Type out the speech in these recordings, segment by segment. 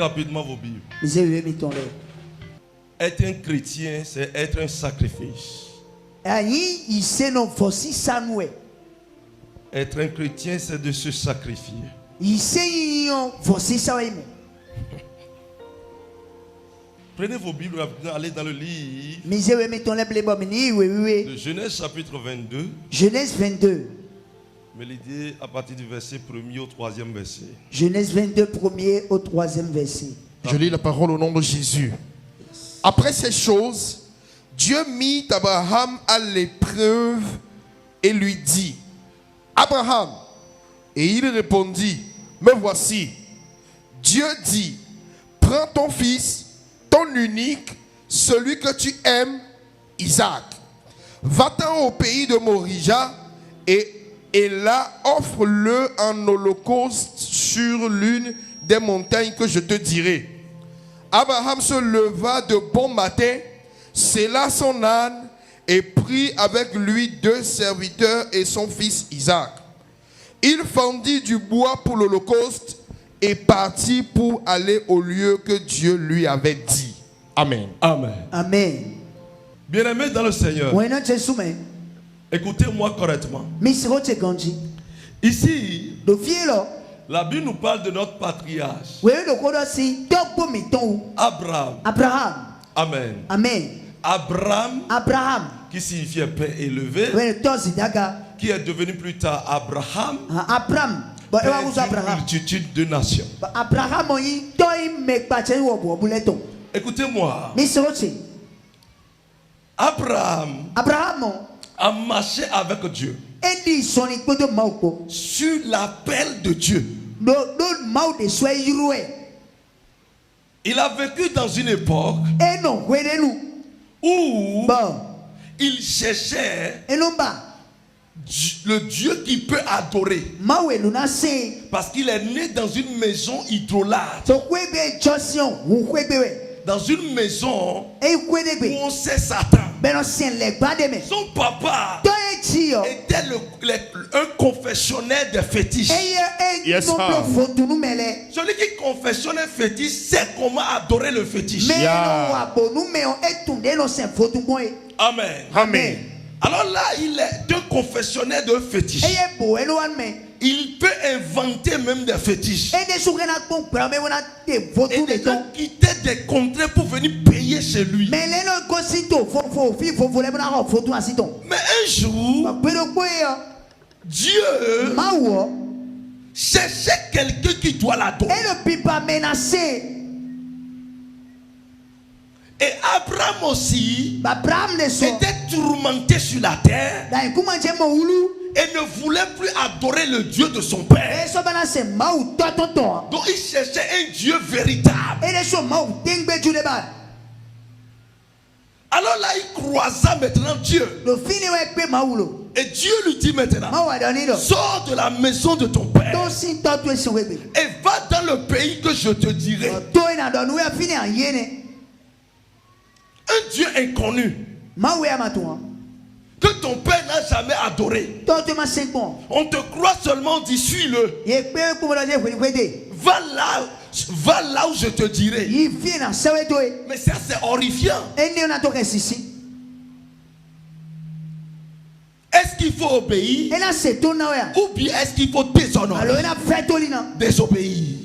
rapidement vos Bibles. Être un chrétien, c'est être un sacrifice. Être un chrétien, c'est de se sacrifier. Prenez vos Bibles, allez dans le livre de Genèse chapitre 22. Genèse 22. Mais l'idée à partir du verset 1er au 3e verset. Genèse 22, 1er au 3e verset. Je lis la parole au nom de Jésus. Après ces choses, Dieu mit Abraham à l'épreuve et lui dit: Abraham. Et il répondit: Me voici. Dieu dit: Prends ton fils, ton unique, celui que tu aimes, Isaac. Va-t'en au pays de Morija et là offre-le en holocauste sur l'une des montagnes que je te dirai. Abraham se leva de bon matin, sella son âne et prit avec lui 2 serviteurs et son fils Isaac. Il fendit du bois pour l'holocauste et partit pour aller au lieu que Dieu lui avait dit. Amen. Amen. Amen. Bien-aimés dans le Seigneur, écoutez-moi correctement. Ici, la Bible nous parle de notre patriarche, Abraham. Amen. Amen. Abraham, qui signifiait père élevé, qui est devenu plus tard Abraham, père d'une multitude de nations. Écoutez-moi. Abraham a marché avec Dieu sur l'appel de Dieu. Il a vécu dans une époque où il cherchait le Dieu qui peut adorer, parce qu'il est né dans une maison idolâtre, dans une maison où on sait Satan. Son papa était un confessionnel de fétiches. Yes, Celui qui confessionne un fétiche sait comment adorer le fétiche. Amen. Amen. Alors là, il est un confessionnel de fétiches. Il peut inventer même des fétiches. Et des gens quitter des contrées pour venir payer chez lui. Mais un jour, Dieu cherchait quelqu'un qui doit l'adorer. Et Abraham aussi était tourmenté sur la terre et ne voulait plus adorer le Dieu de son père. Donc il cherchait un Dieu véritable. Alors là, il croisa maintenant Dieu. Et Dieu lui dit maintenant: sors de la maison de ton père et va dans le pays que je te dirai. Un Dieu inconnu que ton père n'a jamais adoré. On te croit seulement, dit suis-le. Va là où je te dirai. Mais ça, c'est horrifiant. Est-ce qu'il faut obéir ou bien est-ce qu'il faut déshonorer? Désobéir.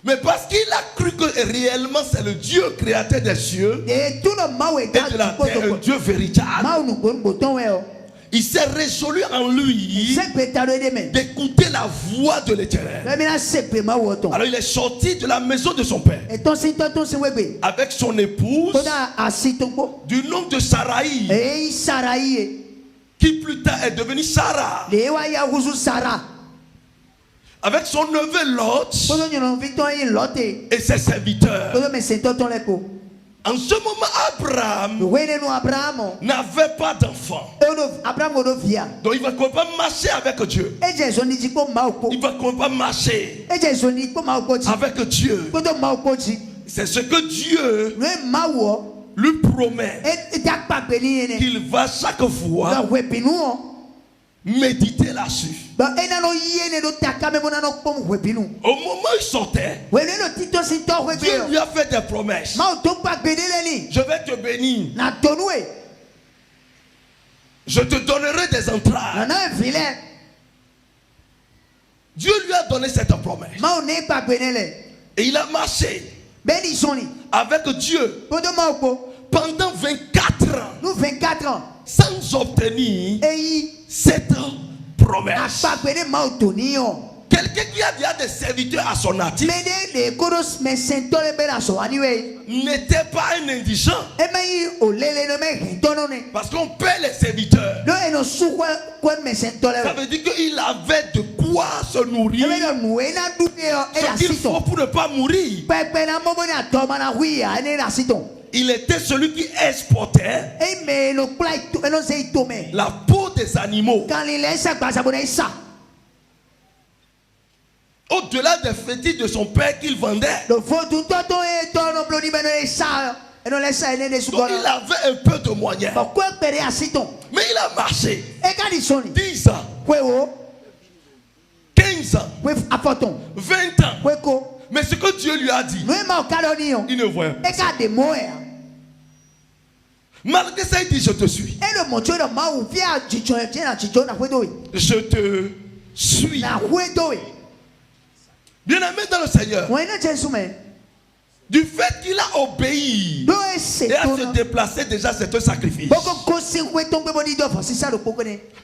Mais parce qu'il a cru que réellement c'est le Dieu créateur des cieux et de la terre, un Dieu véritable, il s'est résolu en lui d'écouter la voix de l'Éternel. Alors il est sorti de la maison de son père avec son épouse du nom de Saraï, qui plus tard est devenue Sarah, avec son neveu Lot et ses serviteurs. En ce moment, Abraham n'avait pas d'enfant. Donc il ne va pas marcher avec Dieu. Il ne va pas marcher avec Dieu. C'est ce que Dieu lui promet, qu'il va chaque fois méditer là-dessus. Au moment où il sortait, Dieu lui a fait des promesses. Je vais te bénir. Je te donnerai des entrailles. Dieu lui a donné cette promesse. Et il a marché avec Dieu pendant 24 ans sans obtenir cette promesse. Quelqu'un qui a déjà des serviteurs à son actif n'était pas un indigent. Parce qu'on paie les serviteurs. Ça veut dire qu'il avait de quoi se nourrir. Ce qu'il faut pour ne pas mourir. Il était celui qui exportait la peau des animaux. Au-delà des fétiches de son père qu'il vendait. Donc il avait un peu de moyens. Mais il a marché 10 ans, 15 ans, 20 ans. Mais ce que Dieu lui a dit, il ne voyait pas. Malgré ça, il dit: je te suis. Je te suis. Bien-aimé dans le Seigneur, du fait qu'il a obéi et à se déplacer, déjà c'est un sacrifice.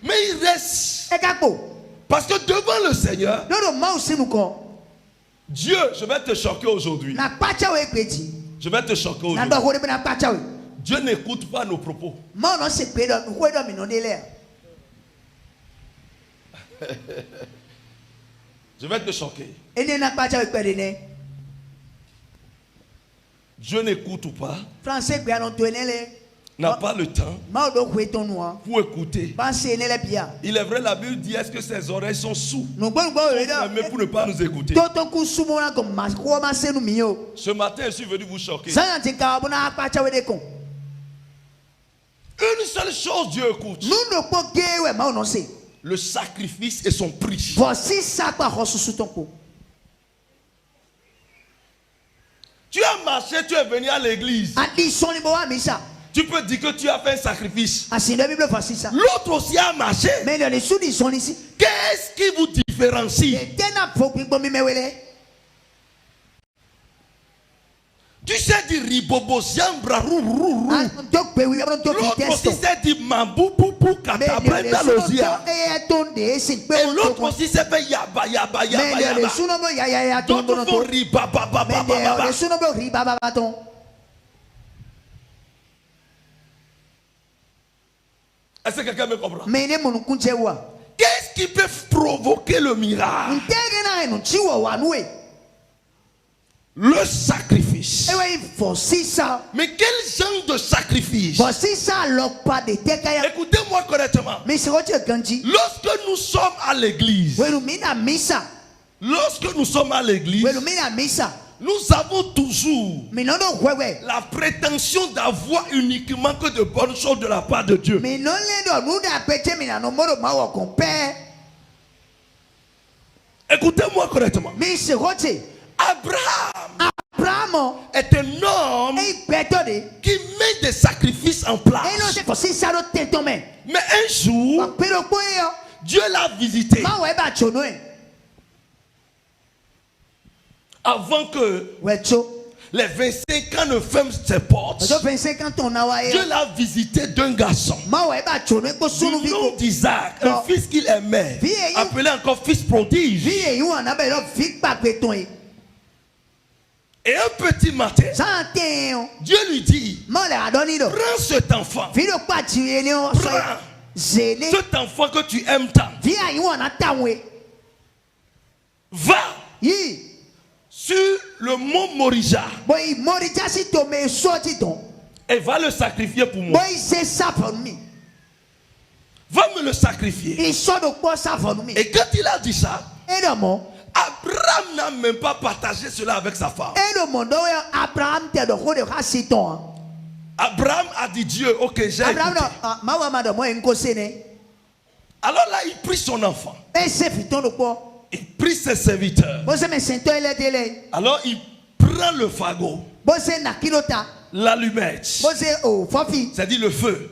Mais il reste, parce que devant le Seigneur, Dieu, je vais te choquer aujourd'hui. Je vais te choquer aujourd'hui. Dieu n'écoute pas nos propos. Je vais te choquer. Dieu n'écoute pas. N'a pas le temps pour écouter. Il est vrai, la Bible dit: est-ce que ses oreilles sont sourdes? Mais pour ne pas nous écouter. Ce matin, je suis venu vous choquer. Une seule chose Dieu écoute: le sacrifice et son prix. Tu as marché, tu es venu à l'église. Tu peux dire que tu as fait un sacrifice. L'autre aussi a marché. Qu'est-ce qui vous différencie? Tu sais dire ribobo ziambra rou. L'autre aussi sait dire mambu pou katabrenda lozia. Et l'autre aussi sait faire yaba. D'autres font ribaba. Est-ce que quelqu'un me comprend? Qu'est-ce qui peut provoquer le miracle? Le sacrifice. Mais quel genre de sacrifice? Écoutez-moi correctement. Lorsque nous sommes à l'église, nous avons toujours la prétention d'avoir uniquement que de bonnes choses de la part de Dieu. Écoutez-moi correctement. Abraham est un homme qui met des sacrifices en place. Mais un jour, Dieu l'a visité. Avant que les 25 ans ne ferment ses portes, Dieu l'a visité d'un garçon du nom d'Isaac, un fils qu'il aimait, appelé encore fils prodige. Et un petit matin, Dieu lui dit: prends cet enfant. Prends cet enfant que tu aimes tant. Va sur le mont Morija et va le sacrifier pour moi. Va me le sacrifier. Et quand il a dit ça, Abraham n'a même pas partagé cela avec sa femme. Abraham a dit: Dieu, ok, j'ai écouté. Alors là, il prit son enfant. Il prit ses serviteurs. Alors il prend le fagot, l'allumette, c'est-à-dire le feu,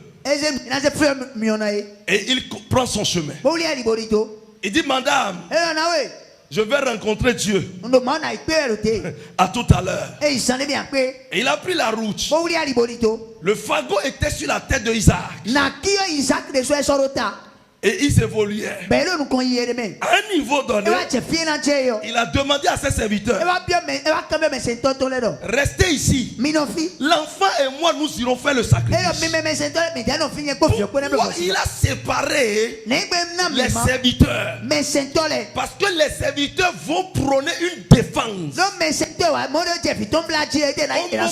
et il prend son chemin. Il dit, madame, je vais rencontrer Dieu. À tout à l'heure. Et il a pris la route. Le fagot était sur la tête de Isaac. Et il s'évoluait. À un niveau donné, il a demandé à ses serviteurs, restez ici. L'enfant et moi, nous irons faire le sacrifice. Pourquoi il a séparé les serviteurs? Parce que les serviteurs vont prôner une défense. Au moment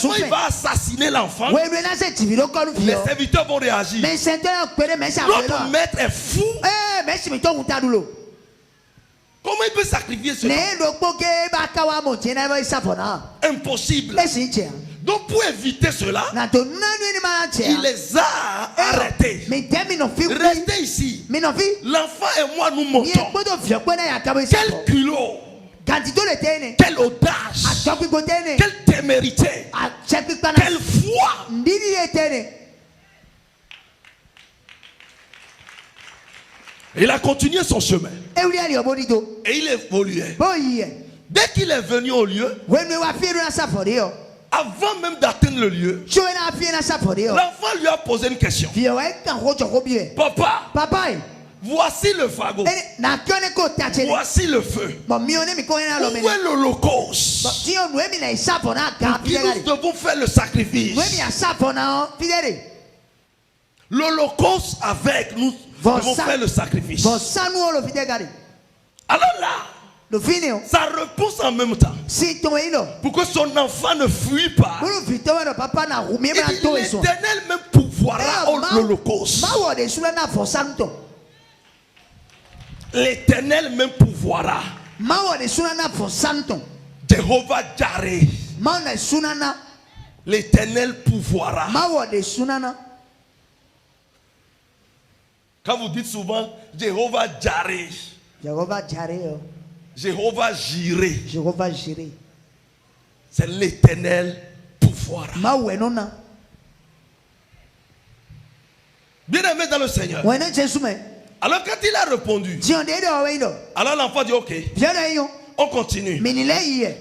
où il va assassiner l'enfant, les serviteurs vont réagir. Notre maître est fou. Comment il peut sacrifier cela? Impossible. Donc pour éviter cela, il les a arrêtés. Restez ici. L'enfant et moi nous montons. Quel culot, quelle audace, quelle témérité, quelle foi. Il a continué son chemin. Et il évoluait. Dès qu'il est venu au lieu, avant même d'atteindre le lieu, l'enfant lui a posé une question. Papa, voici le fagot. Voici le feu. Où est l'holocauste? Qui nous devons faire le sacrifice. L'holocauste avec nous devons faire le sacrifice. Alors là, ça repousse en même temps. Pour que son enfant ne fuit pas. L'Éternel même pouvoira l'holocauste. L'Éternel même pouvoira. Jéhovah Jireh. L'Éternel pouvoira. Quand vous dites souvent Jéhovah Jireh, Jéhovah Jireh, c'est l'Éternel pouvoir. Bien aimé dans le Seigneur. Alors quand il a répondu, alors l'enfant dit ok, on continue.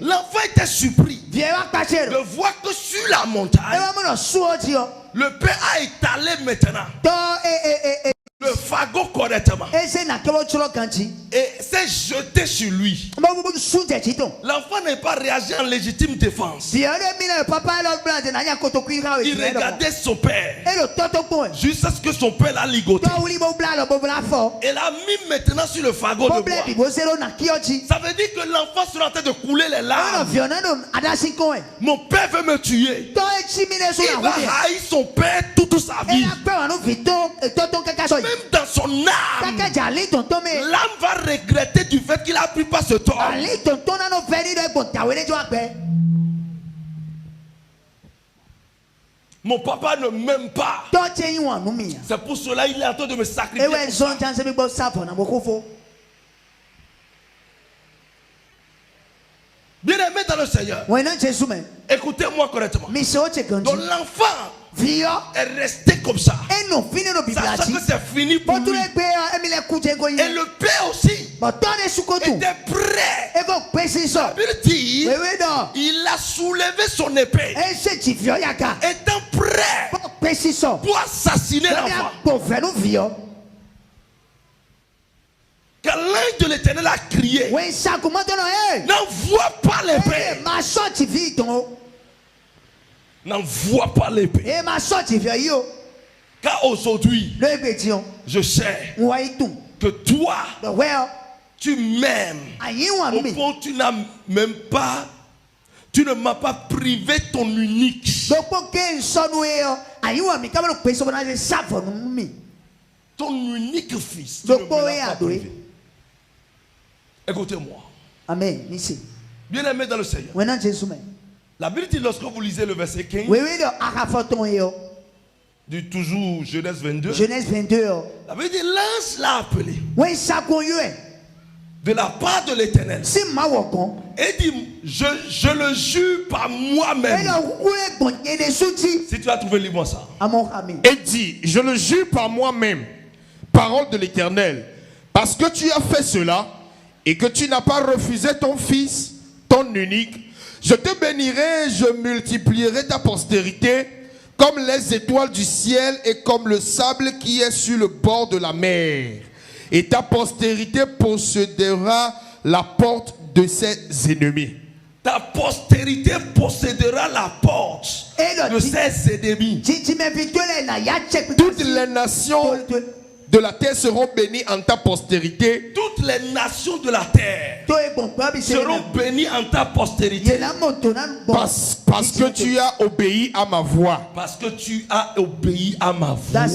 L'enfant était surpris de voir que sur la montagne, le Père a étalé maintenant le fagot correctement et s'est jeté sur lui. L'enfant n'est pas réagi en légitime défense. Il regardait son père jusqu'à ce que son père l'a ligoté et l'a mis maintenant sur le fagot de bois. Ça veut dire que l'enfant sera en train de couler les larmes. Mon père veut me tuer. Il va haïr son père toute sa vie. Même dans son âme, l'âme va regretter du fait qu'il a pris pas ce tort. Mon papa ne m'aime pas. C'est pour cela qu'il est en train de me sacrifier. Bien aimé dans le Seigneur, écoutez-moi correctement. Donc l'enfant est resté comme ça, sachant que c'est fini pour lui. Et le père aussi était prêt. Ça veut dire, il a soulevé son épée, étant prêt pour assassiner l'enfant. Quand l'ange de l'Éternel a crié, n'envoie pas l'épée. N'envoie pas l'épée. Car aujourd'hui, je sais que toi, tu m'aimes. Au fond, tu n'as même pas, tu ne m'as pas privé ton unique. Ton unique fils. Tu ne me l'as pas privé. Écoutez-moi. Amen. Bien aimé dans le Seigneur. La Bible dit, lorsque vous lisez le verset 15, Du toujours Genèse 22. Genèse 22. Ça veut dire l'ange l'a appelé. Oui, ça qu'on de la part de l'Éternel. Et dit, je le jure par moi-même. Si tu as trouvé, lis-moi ça. Et dit, je le jure par moi-même, parole de l'Éternel, parce que tu as fait cela et que tu n'as pas refusé ton fils, ton unique, je te bénirai, je multiplierai ta postérité comme les étoiles du ciel et comme le sable qui est sur le bord de la mer. Et ta postérité possédera la porte de ses ennemis. Ta postérité possédera la porte de ses ennemis. Toutes les nations de la terre seront bénies en ta postérité. Toutes les nations de la terre seront bénies en ta postérité. Parce que tu as obéi à ma voix. Parce que tu as obéi à ma voix.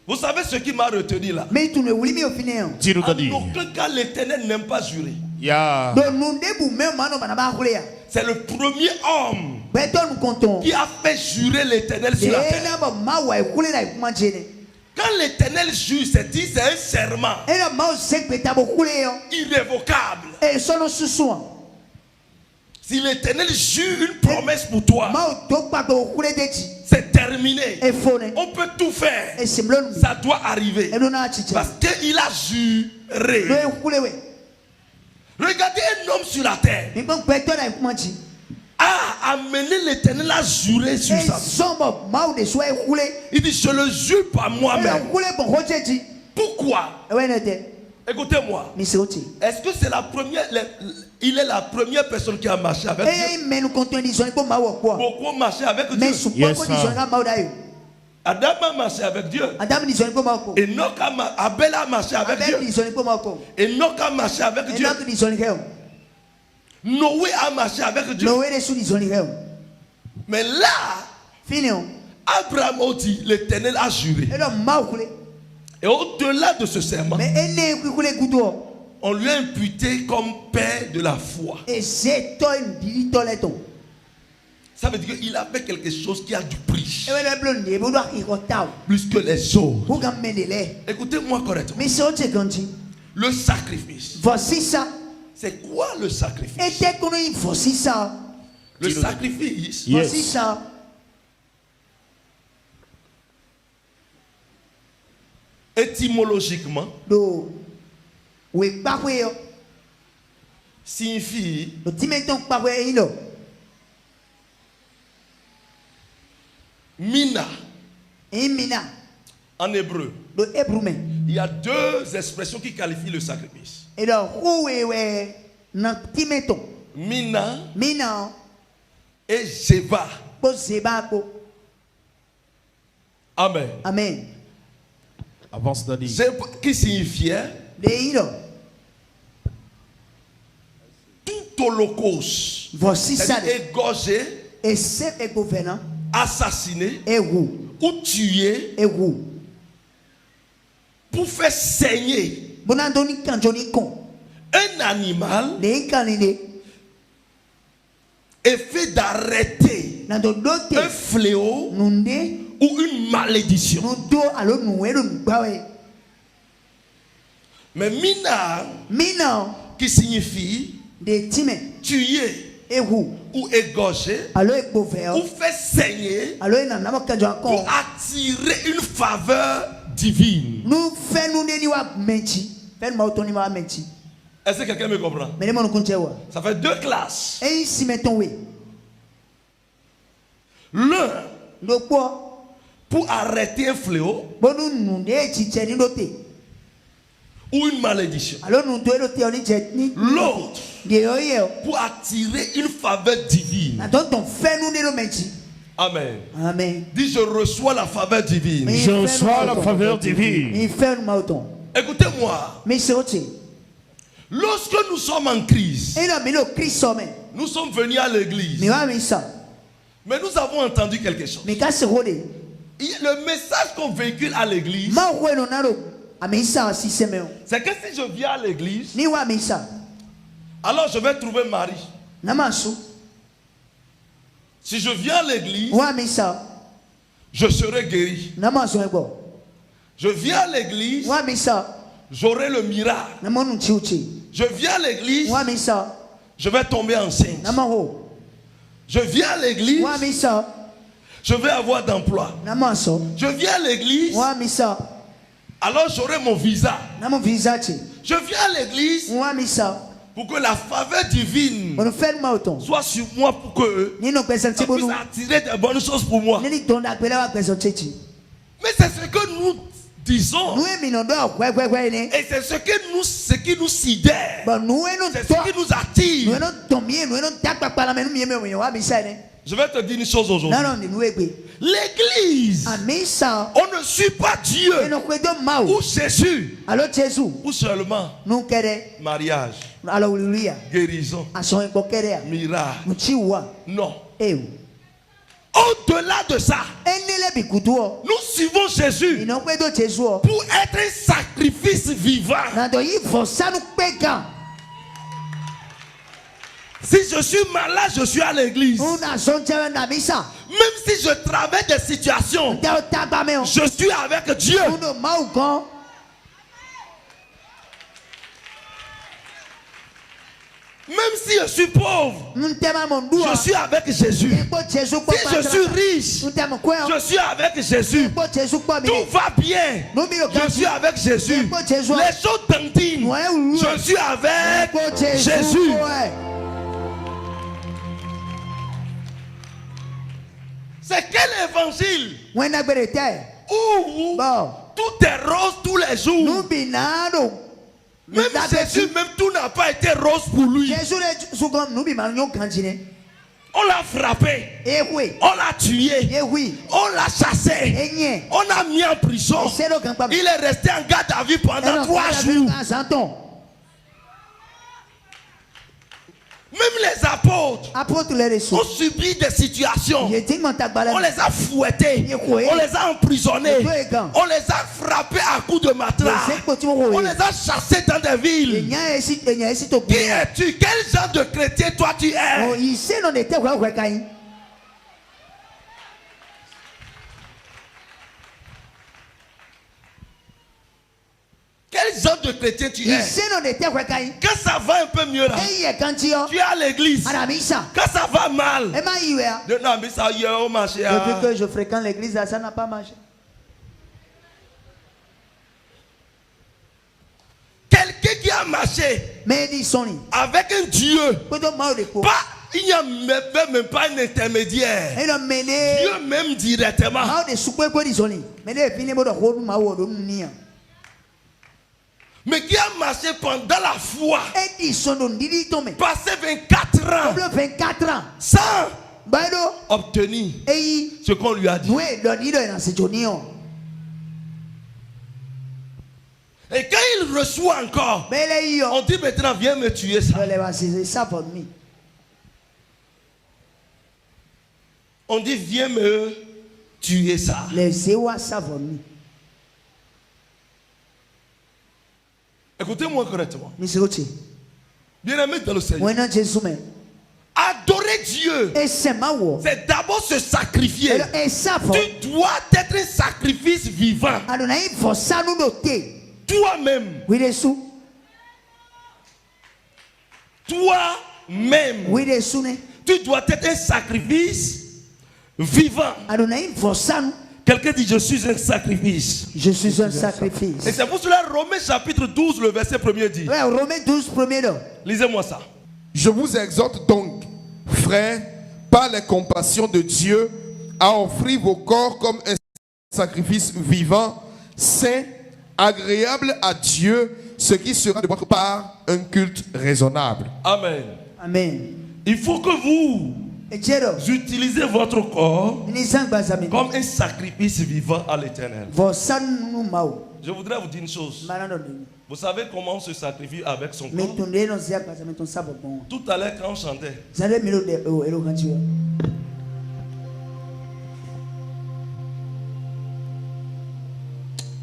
Vous savez ce qui m'a retenu là? En aucun cas, l'Éternel n'aime pas jurer. Yeah. C'est le premier homme qui a fait jurer l'Éternel sur la terre. Quand l'Éternel jure, c'est un serment irrévocable. Si l'Éternel jure une promesse pour toi, c'est terminé. On peut tout faire. Ça doit arriver. Parce qu'il a juré. Regardez un homme sur la terre a amené l'Éternel à jurer sur sa vie. Il dit, je le jure par moi-même. Pourquoi? Écoutez-moi. Est-ce que c'est la première, il est la première personne qui a marché avec Dieu? Beaucoup ont marché avec Dieu. Yes, Adam a marché avec Dieu. Abel a marché avec Dieu. Enoch a marché avec Dieu. Noé a marché avec Dieu. Mais là, Abraham a dit, l'Éternel a juré. Et au-delà de ce serment, on lui a imputé comme père de la foi. Ça veut dire qu'il avait quelque chose qui a du prix. Plus que les autres. Écoutez-moi correctement. Le sacrifice. C'est quoi le sacrifice? Le sacrifice. Yes. Étymologiquement, signifie mina. En hébreu, il y a deux expressions qui qualifient le sacrifice. Mina et Zeba. Amen. Amen. Avance Dani. Qui signifiait tout holocauste. Égorgé, assassiné ou tué pour faire saigner un animal, effet d'arrêter un fléau ou une malédiction. Mais mina qui signifie tuer ou égorger ou faire saigner pour attirer une faveur divine. Est-ce que quelqu'un me comprend? Ça fait deux classes. L'un pour arrêter un fléau ou une malédiction. L'autre pour attirer une faveur divine. Amen. Amen. Dis, je reçois la faveur divine. Je reçois la faveur divine. Écoutez-moi. Lorsque nous sommes en crise, nous sommes venus à l'église. Mais nous avons entendu quelque chose. Le message qu'on véhicule à l'église, c'est que si je viens à l'église, alors je vais trouver Marie. Si je viens à l'église, je serai guéri. Je viens à l'église, j'aurai le miracle. Je viens à l'église, je vais tomber enceinte. Je viens à l'église, je vais avoir d'emploi. Je viens à l'église, alors j'aurai mon visa. Je viens à l'église pour que la faveur divine soit sur moi, pour que ça puisse attirer des bonnes choses pour moi. Mais c'est ce que nous disons. Et c'est ce qui nous sidère. C'est ce qui nous attire. Je vais te dire une chose aujourd'hui. L'église, on ne suit pas Dieu ou Jésus ou seulement mariage, guérison, miracle. Non. Au-delà de ça, nous suivons Jésus pour être un sacrifice vivant. Si je suis malade, je suis à l'église. Même si je traverse des situations, je suis avec Dieu. Même si je suis pauvre, je suis avec Jésus. Si je suis riche, je suis avec Jésus. Tout va bien, je suis avec Jésus. Les choses tendines, je suis avec Jésus. C'est quel évangile où tout est rose tous les jours? Même Jésus, même tout n'a pas été rose pour lui. On l'a frappé, on l'a tué, on l'a chassé, on l'a mis en prison. Il est resté en garde à vue pendant 3 jours. Même les apôtres ont subi des situations. On les a fouettés, on les a emprisonnés, on les a frappés à coups de matraque, on les a chassés dans des villes. Qui es-tu? Quel genre de chrétien toi tu es? Quel genre de chrétien tu es? Quand ça va un peu mieux là, tu es à l'église. Quand ça va mal, non, mais ça y est au marché. Depuis que je fréquente l'église, ça n'a pas marché. Quelqu'un qui a marché avec un Dieu, il n'y a même pas un intermédiaire. Dieu même directement. Mais qui a marché pendant la foi, passé 24 ans sans obtenir ce qu'on lui a dit. Et quand il reçoit encore, on dit maintenant viens me tuer ça. On dit viens me tuer ça. Écoutez-moi correctement. Bien-aimé dans le Seigneur, adorer Dieu, c'est d'abord se sacrifier. Tu dois être un sacrifice vivant. Toi-même. Toi-même. Tu dois être un sacrifice vivant. Quelqu'un dit je suis un sacrifice. Je suis un sacrifice. Et c'est pour cela Romains chapitre 12 le verset 1er dit. Romains 12 1er. Lisez-moi ça. Je vous exhorte donc, frères, par les compassions de Dieu, à offrir vos corps comme un sacrifice vivant, saint, agréable à Dieu, ce qui sera de votre part un culte raisonnable. Amen. Amen. Il faut que vous utilisez votre corps comme un sacrifice vivant à l'Éternel. Je voudrais vous dire une chose. Vous savez comment on se sacrifie avec son corps? Tout à l'heure quand on chantait,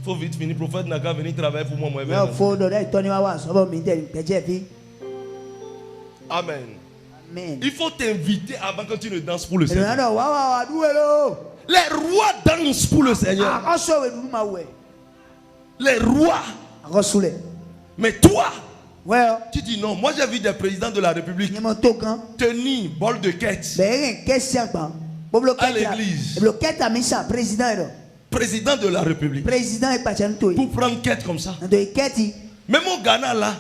faut vite finir. Prophète n'a qu'à venir travailler pour moi. Amen. Il faut t'inviter avant que tu ne danses pour le Seigneur. Les rois dansent pour le Seigneur. Les rois. Mais toi, tu dis non. Moi j'ai vu des présidents de la République tenir bol de quête à l'église. Président de la République. Pour prendre quête comme ça. Même au Ghana là.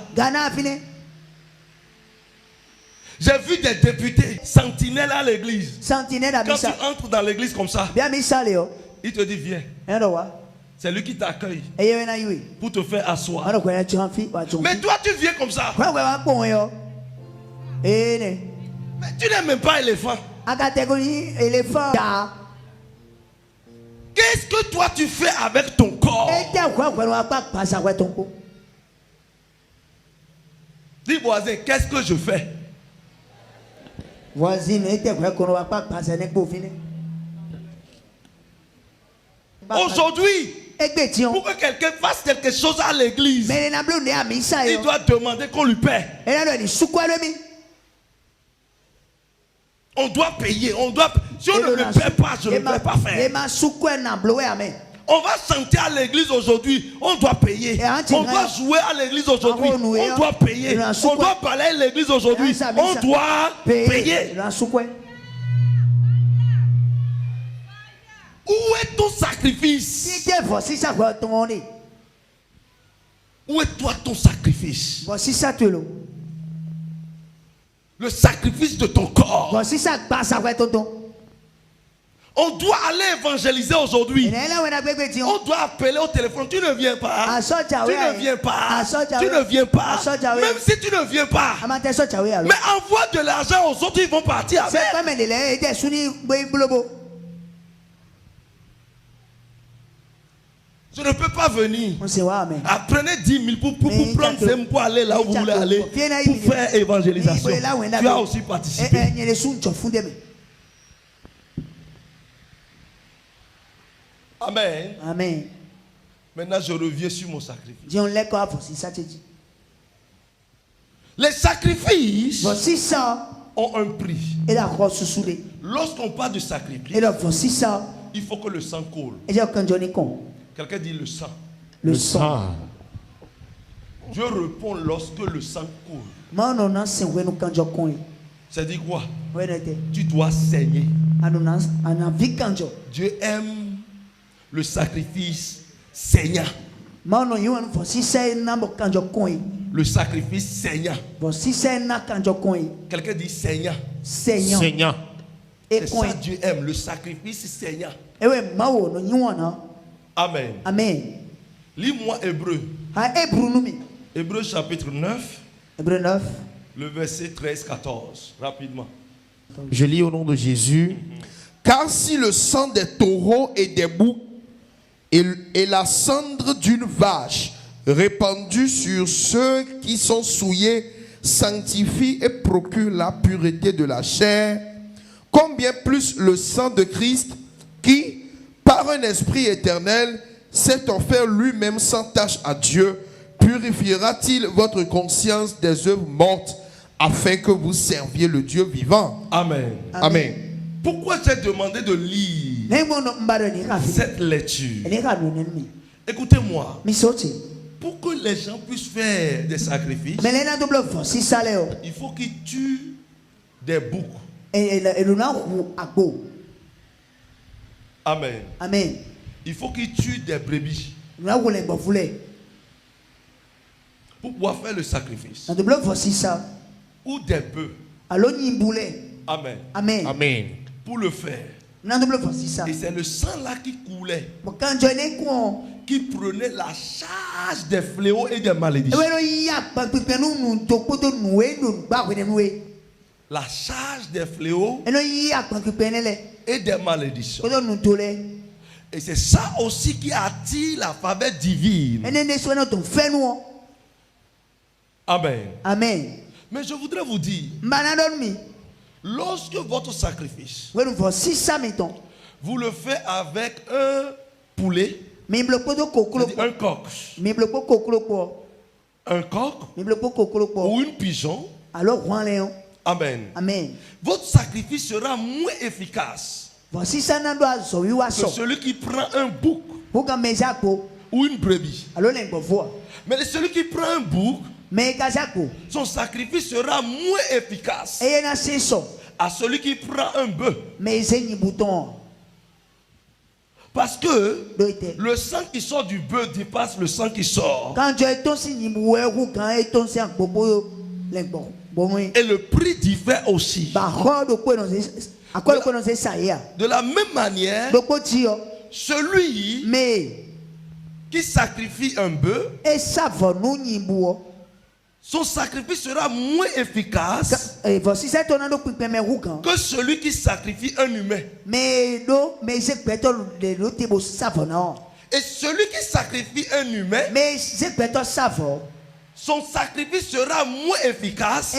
J'ai vu des députés sentinelles à l'église. Quand tu entres dans l'église comme ça, il te dit viens. C'est lui qui t'accueille pour te faire asseoir. Mais toi tu viens comme ça. Mais tu n'es même pas éléphant. Qu'est-ce que toi tu fais avec ton corps? Dis voisin, qu'est-ce que je fais? Aujourd'hui, pour que quelqu'un fasse quelque chose à l'église, il doit demander qu'on lui paie. On doit payer. Si on ne le paie pas, je ne peux pas faire. On va chanter à l'église aujourd'hui, on doit payer. On doit jouer à l'église aujourd'hui, on doit payer. On doit parler à l'église aujourd'hui, on doit payer. Où est ton sacrifice? Où est toi ton sacrifice? Le sacrifice de ton corps. On doit aller évangéliser aujourd'hui. On doit appeler au téléphone. Tu ne viens pas. Tu ne viens pas. Tu ne viens pas. Même si tu ne viens pas. Mais envoie de l'argent aux autres, ils vont partir avec. Je ne peux pas venir. Apprenez 10 000 pour prendre ces pour aller là où vous voulez aller. Pour faire évangélisation. Tu as aussi participé. Amen. Amen. Maintenant, je reviens sur mon sacrifice. Les sacrifices ont un prix. Lorsqu'on parle de sacrifice, il faut que le sang coule. Quelqu'un dit le sang. Le sang. Dieu répond lorsque le sang coule. Ça dit quoi? Tu dois saigner. Dieu aime le sacrifice saignant. Le sacrifice saignant. Quelqu'un dit saignant. Seigneur. C'est ça Dieu aime, le sacrifice saignant. Amen. Amen. Lis-moi Hébreu. Hébreu chapitre 9. Hébreu 9. Le verset 13-14. Rapidement. Je lis au nom de Jésus. Car si le sang des taureaux et des boucs et la cendre d'une vache répandue sur ceux qui sont souillés sanctifie et procure la pureté de la chair, combien plus le sang de Christ qui, par un esprit éternel, s'est offert lui-même sans tache à Dieu, purifiera-t-il votre conscience des œuvres mortes afin que vous serviez le Dieu vivant? Amen. Amen. Pourquoi j'ai demandé de lire cette lecture? Écoutez-moi. Pour que les gens puissent faire des sacrifices, il faut qu'ils tuent des boucs. Amen. Amen. Il faut qu'ils tuent des brebis pour pouvoir faire le sacrifice. Ou des bœufs. Amen. Amen. Amen. Pour le faire. Et c'est le sang là qui coulait, qui prenait la charge des fléaux et des malédictions. La charge des fléaux et des malédictions. Et c'est ça aussi qui attire la faveur divine. Amen. Amen. Mais je voudrais vous dire, lorsque votre sacrifice, vous le faites avec un poulet, un coq, ou une pigeon, alors amen. Amen. Votre sacrifice sera moins efficace que celui qui prend un bouc ou une brebis. Mais celui qui prend un bouc, son sacrifice sera moins efficace à celui qui prend un bœuf. Parce que le sang qui sort du bœuf dépasse le sang qui sort. Et le prix diffère aussi. De la même manière, celui qui sacrifie un bœuf, son sacrifice sera moins efficace que celui qui sacrifie un humain. Et celui qui sacrifie un humain, son sacrifice sera moins efficace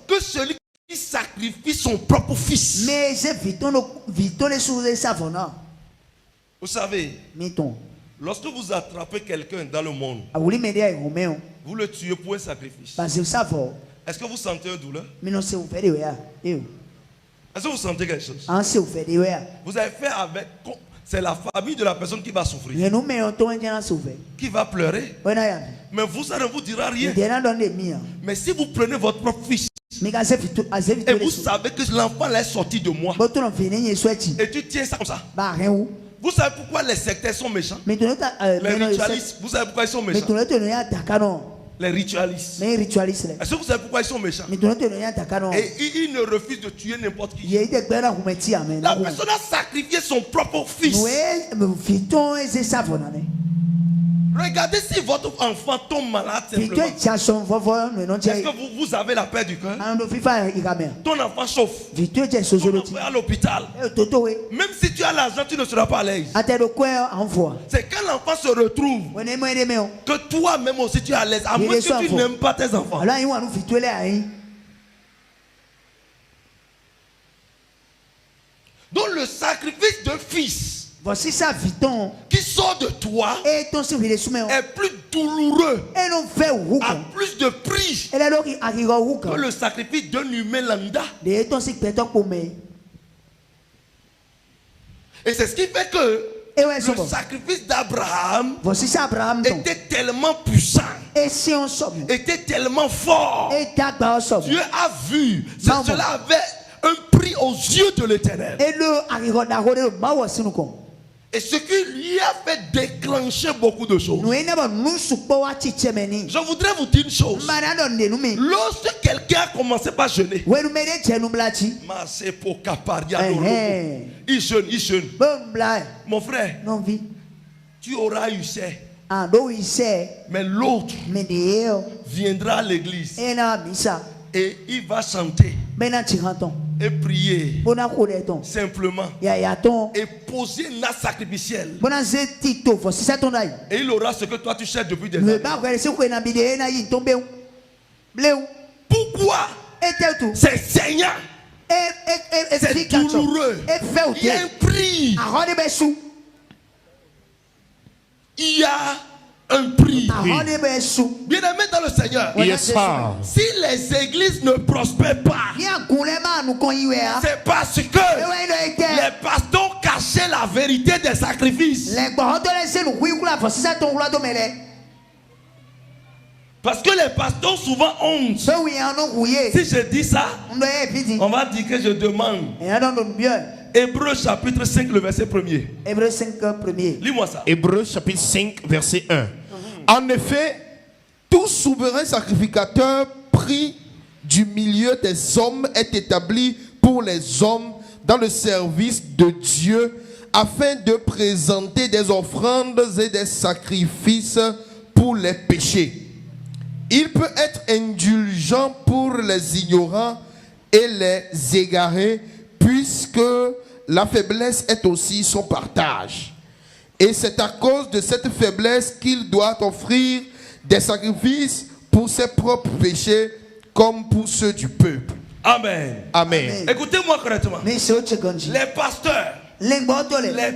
que celui qui sacrifie son propre fils. Vous savez, lorsque vous attrapez quelqu'un dans le monde, vous le tuez pour un sacrifice. Est-ce que vous sentez une douleur? Est-ce que vous sentez quelque chose? Vous avez fait avec... C'est la famille de la personne qui va souffrir, qui va pleurer. Mais vous, ça ne vous dira rien. Mais si vous prenez votre propre fils et vous savez que l'enfant est sorti de moi, et tu tiens ça comme ça, vous savez pourquoi les sectaires sont méchants? Les ritualistes, vous savez pourquoi ils sont méchants? Les ritualistes. Est-ce que vous savez pourquoi ils sont méchants? Et ils ne refusent de tuer n'importe qui. La personne a sacrifié son propre fils. Regardez si votre enfant tombe malade simplement. Est-ce que vous avez la paix du cœur? Ton enfant chauffe. Ton enfant est à l'hôpital. Même si tu as l'argent, tu ne seras pas à l'aise. C'est quand l'enfant se retrouve que toi-même aussi tu es à l'aise. À moins que tu n'aimes pas tes enfants. Donc le sacrifice d'un fils qui sort de toi est plus douloureux, a plus de prix que le sacrifice d'un humain lambda. Et c'est ce qui fait que le sacrifice d'Abraham était tellement puissant, était tellement fort. Dieu a vu, cela avait un prix aux yeux de l'Éternel. Et ce qui lui a fait déclencher beaucoup de choses. Je voudrais vous dire une chose. Lorsque quelqu'un a commencé par jeûner, il jeûne. Mon frère, tu auras eu ça. Mais l'autre viendra à l'église et il va chanter et prier simplement et poser une acte sacrificielle, et il aura ce que toi tu cherches depuis des années. Pourquoi? C'est saignant, c'est douloureux, il y a un prix, il y a un prix. Bien-aimé dans le Seigneur, si les églises ne prospèrent pas, c'est parce que les pasteurs cachaient la vérité des sacrifices. Parce que les pasteurs souvent honte. Si je dis ça, on va dire que je demande. Hébreux chapitre 5, le verset 1er. Lis-moi ça. Hébreux chapitre 5, verset 1. En effet, tout souverain sacrificateur pris du milieu des hommes est établi pour les hommes dans le service de Dieu, afin de présenter des offrandes et des sacrifices pour les péchés. Il peut être indulgent pour les ignorants et les égarés, puisque la faiblesse est aussi son partage. Et c'est à cause de cette faiblesse qu'il doit offrir des sacrifices pour ses propres péchés comme pour ceux du peuple. Amen. Amen. Écoutez-moi correctement. Les pasteurs, les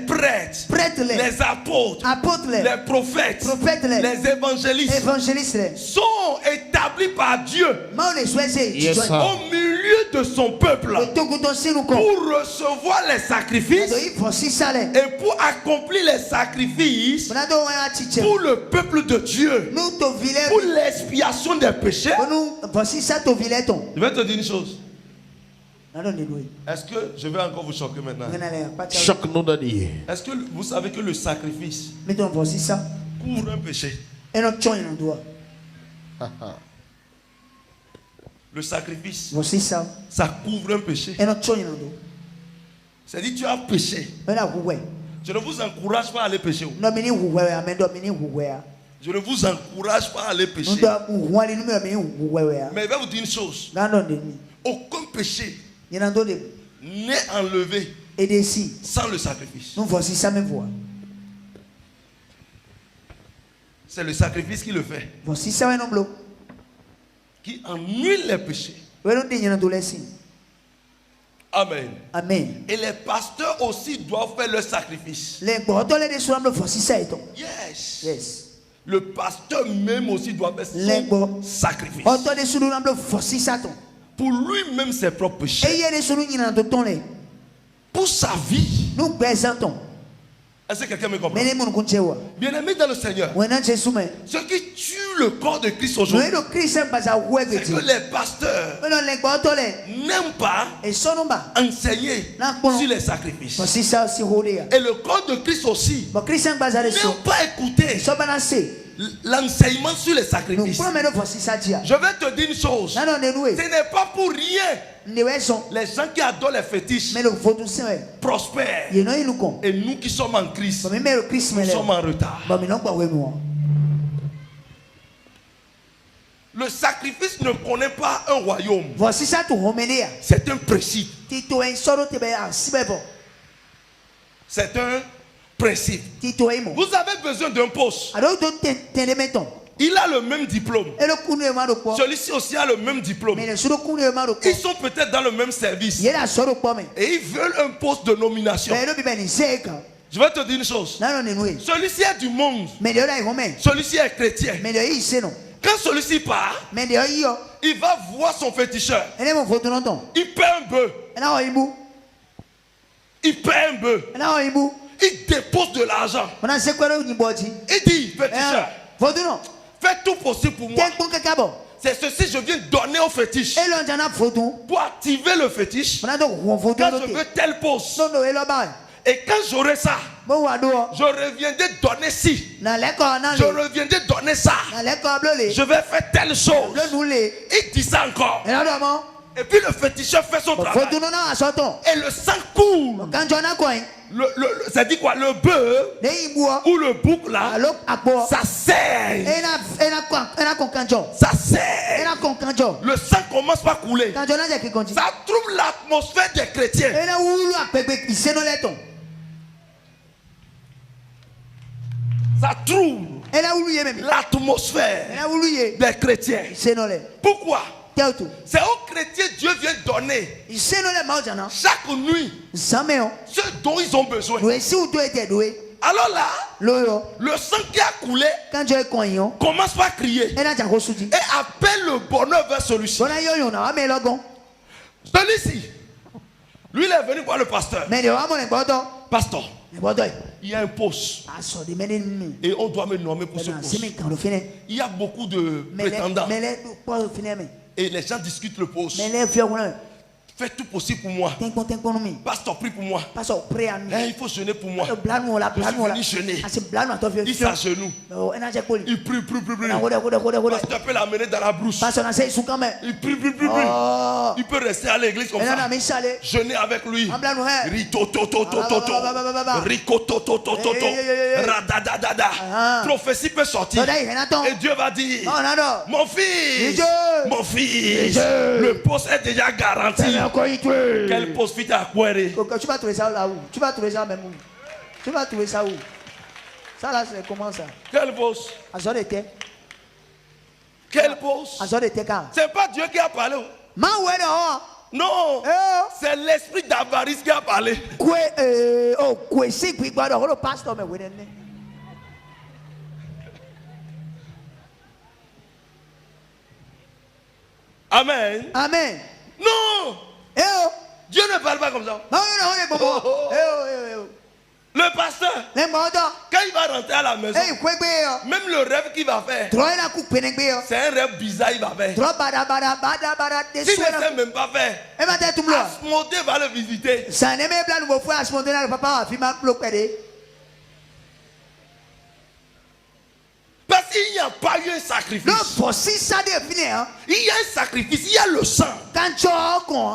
prêtres, les apôtres, les prophètes, les évangélistes sont établis par Dieu au milieu de son peuple pour recevoir les sacrifices et pour accomplir les sacrifices pour le peuple de Dieu, pour l'expiation des péchés. Je vais te dire une chose. Est-ce que je vais encore vous choquer maintenant? Choque-nous de dire. Est-ce que vous savez que le sacrifice couvre un péché? Le sacrifice, ça couvre un péché. C'est-à-dire tu as péché. Je ne vous encourage pas à aller pécher. Je ne vous encourage pas à aller pécher. Mais je vais vous dire une chose. Aucun péché n'est enlevé sans le sacrifice. C'est le sacrifice qui le fait, qui annule les péchés. Amen. Amen. Et les pasteurs aussi doivent faire le sacrifice. Yes. Le pasteur même aussi doit faire son sacrifice. Pour lui-même ses propres péchés. Pour sa vie. Est-ce que quelqu'un me comprend? Bien-aimé dans le Seigneur, ce qui tue le corps de Christ aujourd'hui, c'est que les pasteurs n'aiment pas enseigner sur les sacrifices. Et le corps de Christ aussi n'aime pas écouter l'enseignement sur les sacrifices. Je vais te dire une chose. Ce n'est pas pour rien. Les gens qui adorent les fétiches prospèrent. Et nous qui sommes en Christ, nous sommes en retard. Le sacrifice ne connaît pas un royaume. C'est un principe. C'est un principe. Vous avez besoin d'un poste. Il a le même diplôme. Celui-ci aussi a le même diplôme. Ils sont peut-être dans le même service. Et ils veulent un poste de nomination. Je vais te dire une chose. Celui-ci est du monde. Celui-ci est chrétien. Quand celui-ci part, il va voir son féticheur. Il paie un bœuf. Il paie un bœuf. Il dépose de l'argent. Il dit, féticheur, fais tout possible pour moi. C'est ceci, je viens donner au fétiche. Pour activer le fétiche, quand je veux tel poste. Et quand j'aurai ça, je reviendrai donner ci. Je reviendrai donner ça. Je vais faire telle chose. Il dit ça encore. Et puis le féticheur fait son travail. Et le sang coule. Ça dit quoi? Le bœuf ou le bouc là, ça saigne. Ça saigne. Le sang commence par couler. Ça trouve l'atmosphère des chrétiens. Ça trouve l'atmosphère des chrétiens. Pourquoi? C'est aux chrétiens Dieu vient donner chaque nuit ce dont ils ont besoin. Alors là, le sang qui a coulé commence par crier et appelle le bonheur vers celui-ci. Celui-ci, lui, il est venu voir le pasteur. Pasteur, il y a un poste et on doit me nommer pour ce poste. Il y a beaucoup de prétendants. Et les gens discutent le poste. Fais tout possible pour moi. Pasteur, prie pour moi. Il faut jeûner pour moi. Je suis venu jeûner. Il s'agenouille. Il prie. Pasteur peut l'amener dans la brousse. Il prie. Il peut rester à l'église comme ça. Jeûner avec lui. Prophétie peut sortir. Et Dieu va dire, mon fils, le poste est déjà garanti. Quel poste fit à Kouéré? Tu vas trouver ça là où? Tu vas trouver ça même où? Tu vas trouver ça où? Ça là c'est comment ça? Quel poste? Quel poste? C'est pas Dieu qui a parlé. Non, c'est l'esprit d'avarice qui a parlé. Amen. Amen. Non. Dieu ne parle pas comme ça. Le pasteur, quand il va rentrer à la maison, même le rêve qu'il va faire, c'est un rêve bizarre il va faire. S'il ne sait même pas faire, Asmodée va le visiter. Parce qu'il n'y a pas eu un sacrifice. Il y a un sacrifice, il y a le sang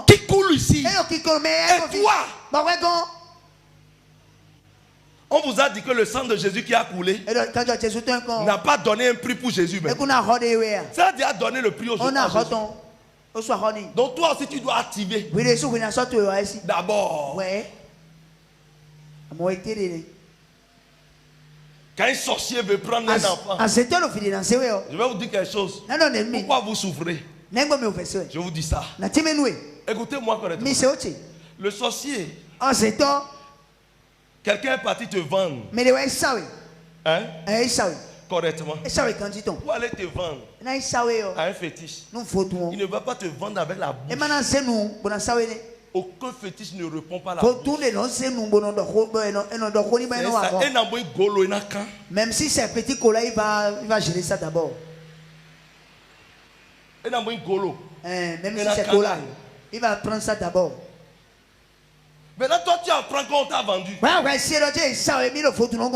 qui coule ici. Et toi, on vous a dit que le sang de Jésus qui a coulé n'a pas donné un prix pour Jésus. Même. Ça a déjà donné le prix au Jésus. Donc toi aussi tu dois activer. D'abord. Quand un sorcier veut prendre un enfant, je vais vous dire quelque chose. Pourquoi vous souffrez? Je vous dis ça. Écoutez-moi correctement. Le sorcier, quelqu'un est parti te vendre. Hein? Correctement. Pour aller te vendre à un fétiche. Il ne va pas te vendre avec la bouche. Aucun fétiche ne répond pas à la bouche. Même si c'est petit cola, il va gérer ça d'abord. Même si c'est cola, il va prendre ça d'abord. Maintenant, toi, tu apprends qu'on t'a vendu.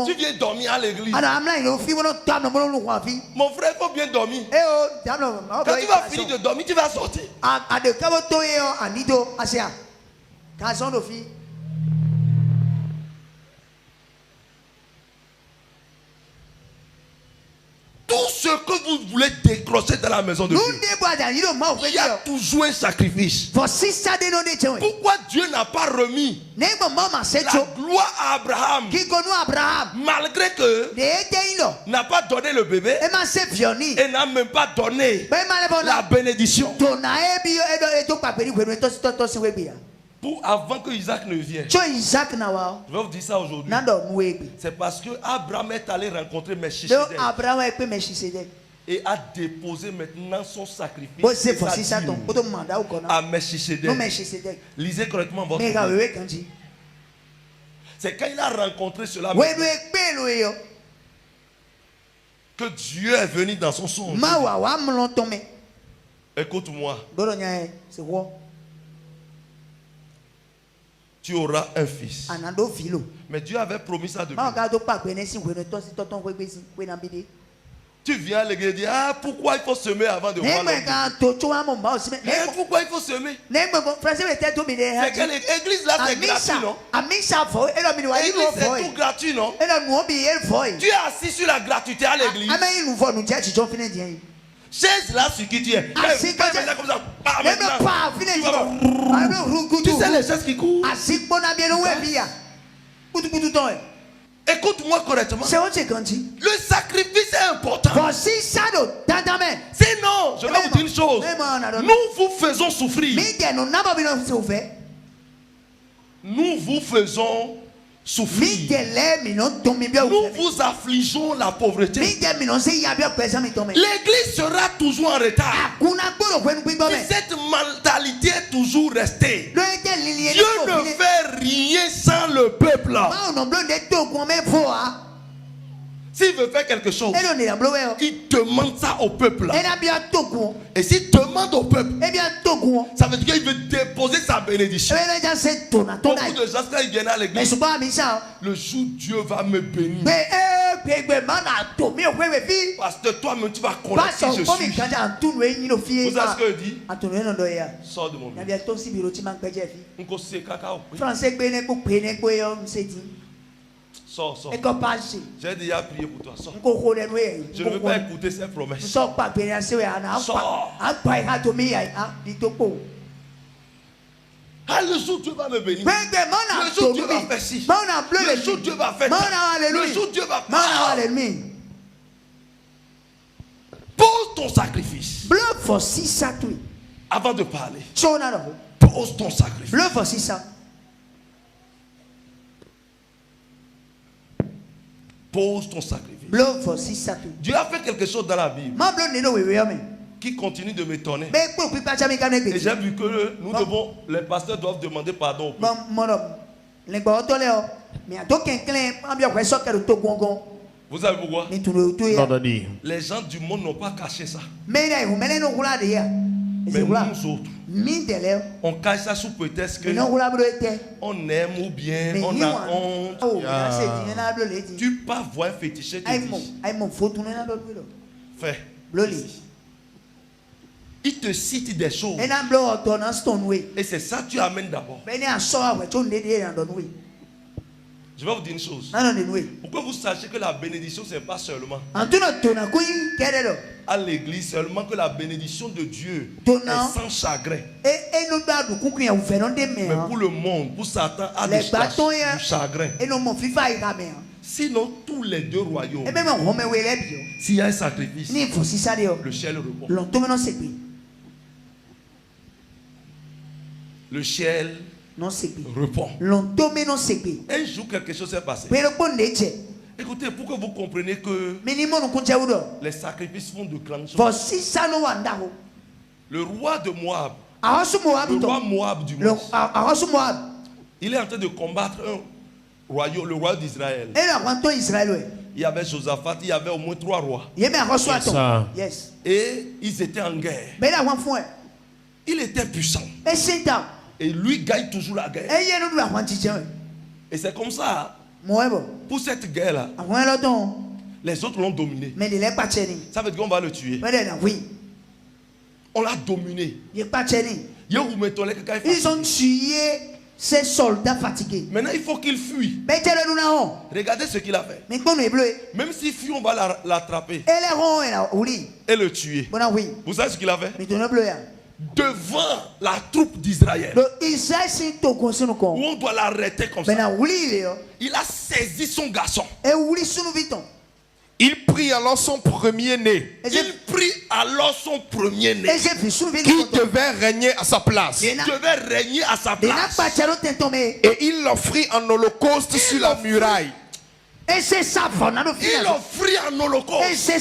Tu viens dormir à l'église. Mon frère, il faut bien dormir. Quand tu vas finir de dormir, tu vas sortir. Tout ce que vous voulez décrocher dans la maison de Dieu, il y a toujours un sacrifice. Pourquoi Dieu n'a pas remis la gloire à Abraham malgré que n'a pas donné le bébé et n'a même pas donné la bénédiction avant que Isaac ne vienne? Je vais vous dire ça aujourd'hui. C'est parce que Abraham est allé rencontrer Melchisedec et a déposé maintenant son sacrifice à Melchisedec. Lisez correctement votre Bible. C'est quand il a rencontré cela que Dieu est venu dans son songe. Écoute-moi. Tu auras un fils. Mais Dieu avait promis ça depuis. Tu viens à l'église et dis, ah, pourquoi il faut semer avant de voir l'homme? Pourquoi il faut semer? C'est que l'église là, c'est gratuit, non? L'église, c'est tout gratuit, non? Tu es assis sur la gratuité à l'église. Chaise là sur qui tu es. Quand tu es comme ça, tu sais les chaises qui courent. Écoute-moi correctement. Le sacrifice est important. Sinon, je vais vous dire une chose. Nous vous faisons souffrir. Nous vous faisons souffrir. Nous vous affligeons la pauvreté. L'église sera toujours en retard. Si cette mentalité est toujours restée, Dieu ne fait rien sans le peuple. S'il veut faire quelque chose, il demande ça au peuple. Et s'il demande au peuple, ça veut dire qu'il veut déposer sa bénédiction. Beaucoup de gens, quand ils viennent à l'église, le jour Dieu va me bénir. Parce que toi-même, tu vas connaître qui je suis. Vous savez ce que je dis? Sors de mon bureau. Sors. J'ai déjà prié pour toi. Sors. Je ne veux pas écouter ces promesses. Sors. Ah, le jour Dieu va me bénir. Le jour Dieu va faire ci. Le jour Dieu va faire ça. Le jour Dieu va faire. Pose ton sacrifice. Avant de parler. Pose ton sacrifice. Pose ton sacrifice. Dieu a fait quelque chose dans la Bible. qui continue de m'étonner. Et j'ai vu que nous devons, les pasteurs doivent demander pardon au peuple. Vous savez pourquoi? Les gens du monde n'ont pas caché ça. Mais nous autres, on cache ça sous prétexte que on aime ou bien on a honte. Tu pars voir un féticheur qui dit fais. Il te cite des choses. Et c'est ça que tu amènes d'abord. Je vais vous dire une chose. Pourquoi vous sachez que la bénédiction, ce n'est pas seulement à l'église, seulement que la bénédiction de Dieu est sans chagrin. Mais pour le monde, pour Satan, a du chagrin. Sinon, tous les deux royaumes, s'il y a un sacrifice, le ciel répond. Le ciel répond. Un jour, quelque chose s'est passé. Écoutez, pour que vous compreniez que les sacrifices font de grandes choses. Le roi de Moab, le roi Moab du monde, il est en train de combattre le roi d'Israël. Il y avait Josaphat, il y avait au moins 3 rois. Et ils étaient en guerre. Il était puissant. Et lui gagne toujours la guerre. Et c'est comme ça. Pour cette guerre-là, les autres l'ont dominé. Ça veut dire qu'on va le tuer. On l'a dominé. Ils ont tué ces soldats fatigués. Maintenant, il faut qu'il fuit. Regardez ce qu'il a fait. Même s'il fuit, on va l'attraper et le tuer. Vous savez ce qu'il a fait? Devant la troupe d'Israël, où on doit l'arrêter comme ça, il a saisi son garçon. Il prit alors son premier-né. Qui devait régner à sa place. Et il l'offrit en holocauste sur la muraille. Il offrit en holocauste.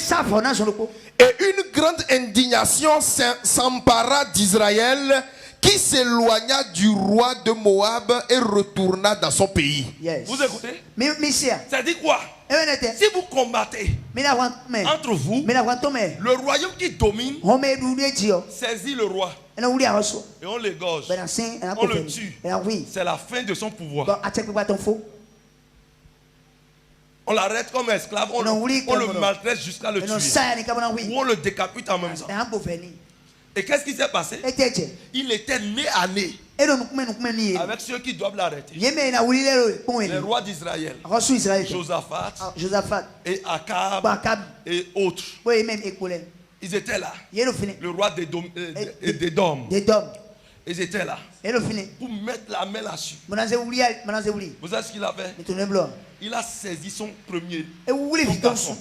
Et une grande indignation s'empara d'Israël, qui s'éloigna du roi de Moab et retourna dans son pays. Vous écoutez? Ça dit quoi? Si vous combattez entre vous, le royaume qui domine saisit le roi et on l'égorge, on le tue. C'est la fin de son pouvoir. On l'arrête comme esclave, on le maltraite jusqu'à le tuer. Ou on le décapite en même temps. Et qu'est-ce qui s'est passé? Il était né à nez avec ceux qui doivent l'arrêter. Les rois d'Israël, Josaphat et Akab et autres. Ils étaient là. Le roi d'Édom. Ils étaient là pour mettre la main là-dessus. Vous savez ce qu'il a fait? Il a saisi son premier garçon.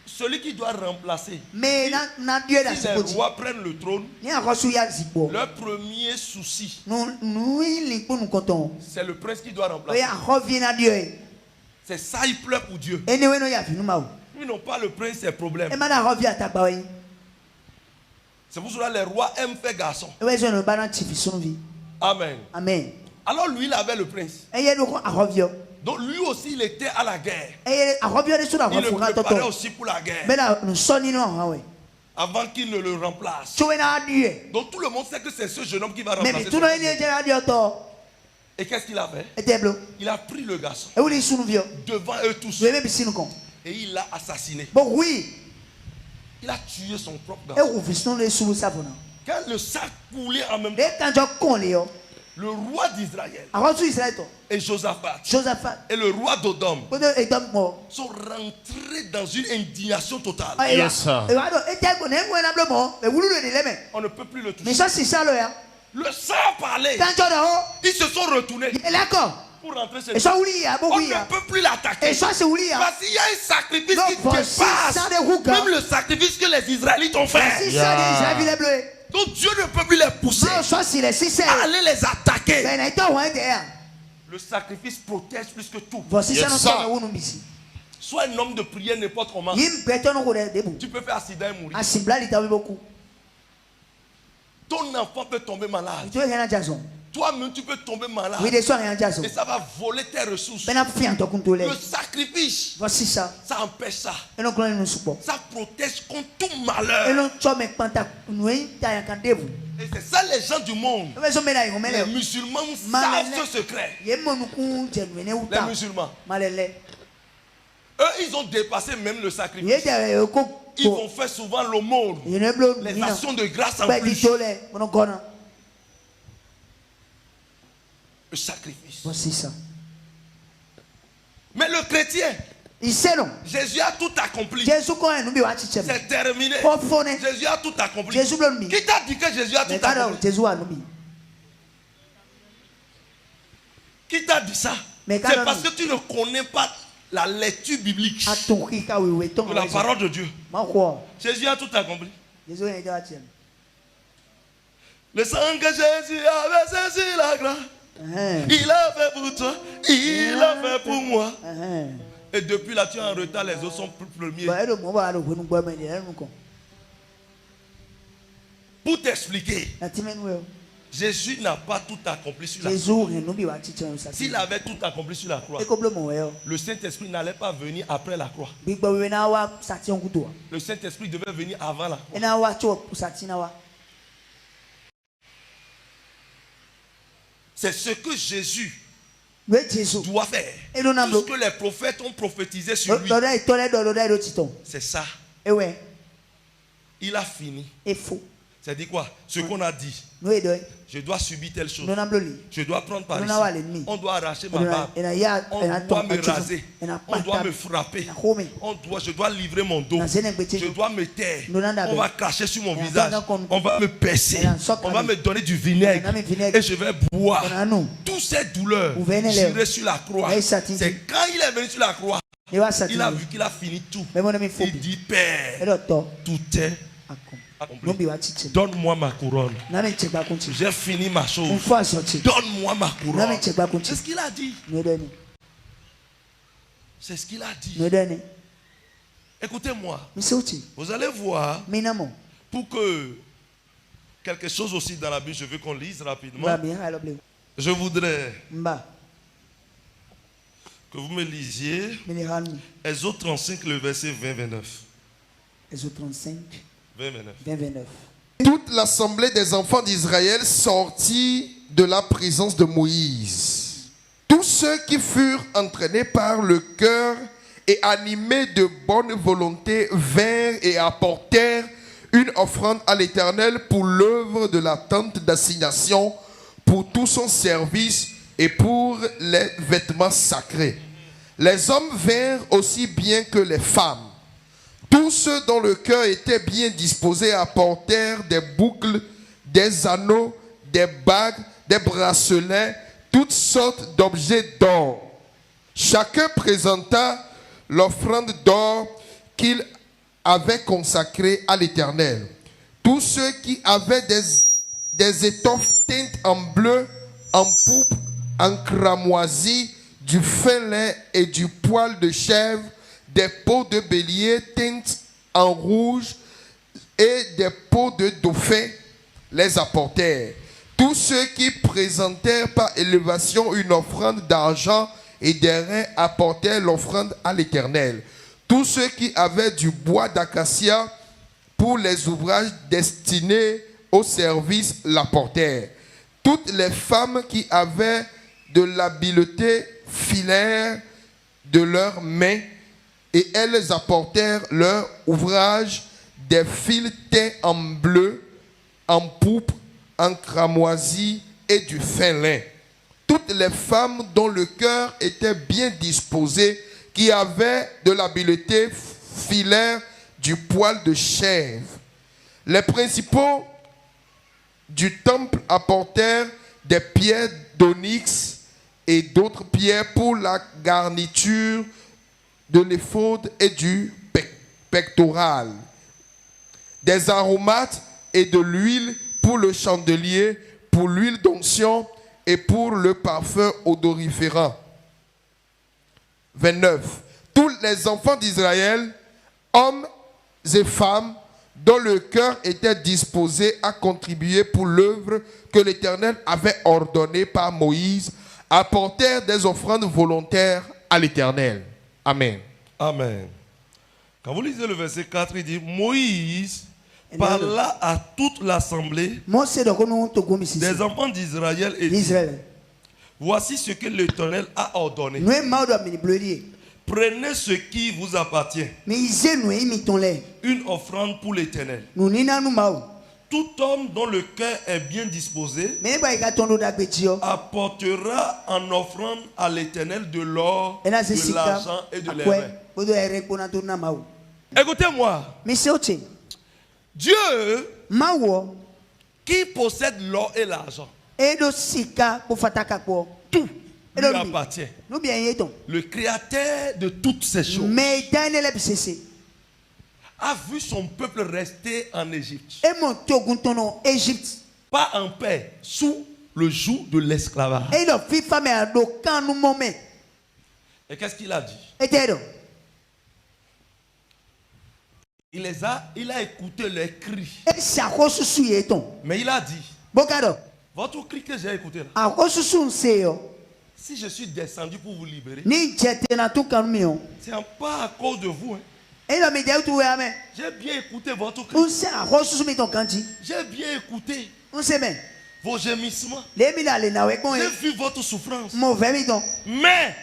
Celui qui doit remplacer. Si les rois prennent le trône, leur premier souci, c'est le prince qui doit remplacer. C'est ça, il pleure pour Dieu. Ils n'ont pas le prince, c'est problème. C'est pour cela que les rois aiment faire garçon. Amen. Alors lui, il avait le prince. Donc lui aussi, il était à la guerre. Il le préparait aussi pour la guerre. Avant qu'il ne le remplace. Donc tout le monde sait que c'est ce jeune homme qui va remplacer. Et qu'est-ce qu'il a fait? Il a pris le garçon devant eux tous. Et il l'a assassiné. Il a tué son propre garçon. Quand le sang coulait en même temps, le roi d'Israël et Josaphat et le roi d'Odom sont rentrés dans une indignation totale. On ne peut plus le toucher. Le sang parlait. Ils se sont retournés pour rentrer chez lui. On ne peut plus l'attaquer. Parce qu'il y a un sacrifice qui dépasse même le sacrifice que les Israélites ont fait. Donc Dieu ne peut plus les pousser à aller les attaquer. Le sacrifice protège plus que tout. Sois un homme de prière n'importe comment. Tu peux faire accident et mourir. Ton enfant peut tomber malade. Toi-même, tu peux tomber malade. Et ça va voler tes ressources. Le sacrifice, ça empêche ça. Ça protège contre tout malheur. Et c'est ça les gens du monde. Les musulmans savent ce secret. Les musulmans. Eux, ils ont dépassé même le sacrifice. Ils vont faire souvent l'aumône, les actions de grâce en plus. Le sacrifice. Voici ça. Mais le chrétien, Jésus a tout accompli. C'est terminé. Jésus a tout accompli. Qui t'a dit que Jésus a tout accompli? Qui t'a dit ça? C'est parce que tu ne connais pas la lecture biblique de la parole de Dieu. Jésus a tout accompli. Le sang que Jésus avait saisi la grâce. Il a fait pour toi, il a fait pour moi. Et depuis là, tu es en retard, les autres sont plus premiers. Pour t'expliquer, Jésus n'a pas tout accompli sur la croix. S'il avait tout accompli sur la croix, le Saint-Esprit n'allait pas venir après la croix. Le Saint-Esprit devait venir avant la croix. C'est ce que Jésus doit faire. Tout ce que les prophètes ont prophétisé sur lui, c'est ça. Il a fini. C'est-à-dire quoi? Ce qu'on a dit. Je dois subir telle chose. Je dois prendre par ici. On doit arracher ma barbe. On doit me raser. On doit me frapper. Je dois livrer mon dos. Je dois me taire. On va cracher sur mon visage. On va me percer. On va me donner du vinaigre. Et je vais boire. Toutes ces douleurs, j'irai sur la croix. C'est quand il est venu sur la croix, il a vu qu'il a fini tout. Il dit, Père, tout est accompli. Donne-moi ma couronne. J'ai fini ma chose. Donne-moi ma couronne. C'est ce qu'il a dit. C'est ce qu'il a dit. Écoutez-moi. Vous allez voir. Pour que quelque chose aussi dans la Bible, je veux qu'on lise rapidement. Je voudrais que vous me lisiez Exode 35, le verset 20-29. Exode 35. 29. Toute l'assemblée des enfants d'Israël sortit de la présence de Moïse. Tous ceux qui furent entraînés par le cœur et animés de bonne volonté vinrent et apportèrent une offrande à l'Éternel pour l'œuvre de la tente d'assignation, pour tout son service et pour les vêtements sacrés. Les hommes vinrent aussi bien que les femmes. Tous ceux dont le cœur était bien disposé apportèrent des boucles, des anneaux, des bagues, des bracelets, toutes sortes d'objets d'or. Chacun présenta l'offrande d'or qu'il avait consacrée à l'Éternel. Tous ceux qui avaient des étoffes teintes en bleu, en pourpre, en cramoisi, du fin lin et du poil de chèvre, des peaux de bélier teintes en rouge et des peaux de dauphin les apportèrent. Tous ceux qui présentèrent par élévation une offrande d'argent et des reins apportèrent l'offrande à l'Éternel. Tous ceux qui avaient du bois d'acacia pour les ouvrages destinés au service l'apportèrent. Toutes les femmes qui avaient de l'habileté filèrent de leurs mains et elles apportèrent leur ouvrage, des fils teints en bleu, en pourpre, en cramoisi et du fin lin. Toutes les femmes dont le cœur était bien disposé, qui avaient de l'habileté, filèrent du poil de chèvre. Les principaux du temple apportèrent des pierres d'onyx et d'autres pierres pour la garniture de l'éphod et du pectoral, des aromates et de l'huile pour le chandelier, pour l'huile d'onction et pour le parfum odoriférant. 29. tous les enfants d'Israël, hommes et femmes, dont le cœur était disposé à contribuer pour l'œuvre que l'Éternel avait ordonnée par Moïse, apportèrent des offrandes volontaires à l'Éternel. Amen. Amen. Quand vous lisez le verset 4, il dit Moïse parla à toute l'assemblée des enfants d'Israël et dit, voici ce que l'Éternel a ordonné. Prenez ce qui vous appartient, une offrande pour l'Éternel. Tout homme dont le cœur est bien disposé apportera en offrande à l'Éternel de l'or, de l'argent et de l'airain. Écoutez-moi. Dieu qui possède l'or et l'argent, tout lui appartient. Le créateur de toutes ces choses a vu son peuple rester en Égypte, pas en paix, sous le joug de l'esclavage. Et qu'est-ce qu'il a dit? Il a écouté les cris. Mais il a dit, votre cri que j'ai écouté là, si je suis descendu pour vous libérer, c'est pas à cause de vous. Hein. J'ai bien écouté votre cri. J'ai bien écouté vos gémissements. J'ai vu votre souffrance. Mais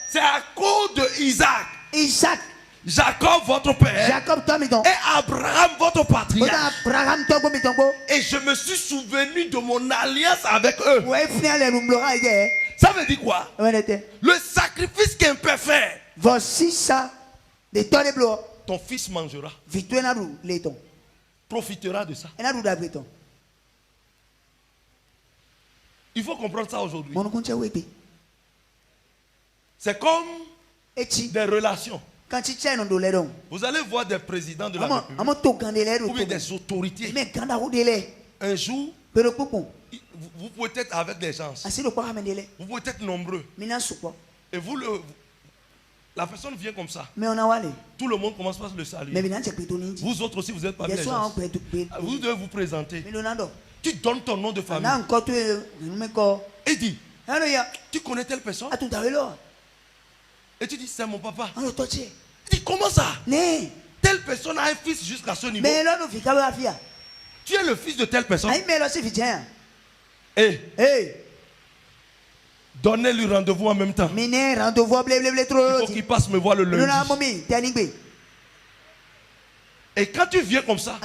c'est à cause de Isaac, Jacob votre père, et Abraham votre patriarche. Et je me suis souvenu de mon alliance avec eux. Ça veut dire quoi? Le sacrifice qu'un père fait, ton fils mangera, profitera de ça. Il faut comprendre ça aujourd'hui. C'est comme des relations. Vous allez voir des présidents de la République ou bien des autorités. Un jour, vous pouvez être avec des gens. Vous pouvez être nombreux. Et la personne vient comme ça. Tout le monde commence par le saluer. Vous autres aussi, vous êtes parmi les gens. Vous devez vous présenter. Tu donnes ton nom de famille. Et dis, tu connais telle personne? Et tu dis, c'est mon papa. Il dit, comment ça? Telle personne a un fils jusqu'à ce niveau. Tu es le fils de telle personne. Et donnez-lui rendez-vous en même temps. Il faut qu'il passe me voir le lundi. Et quand tu viens comme ça,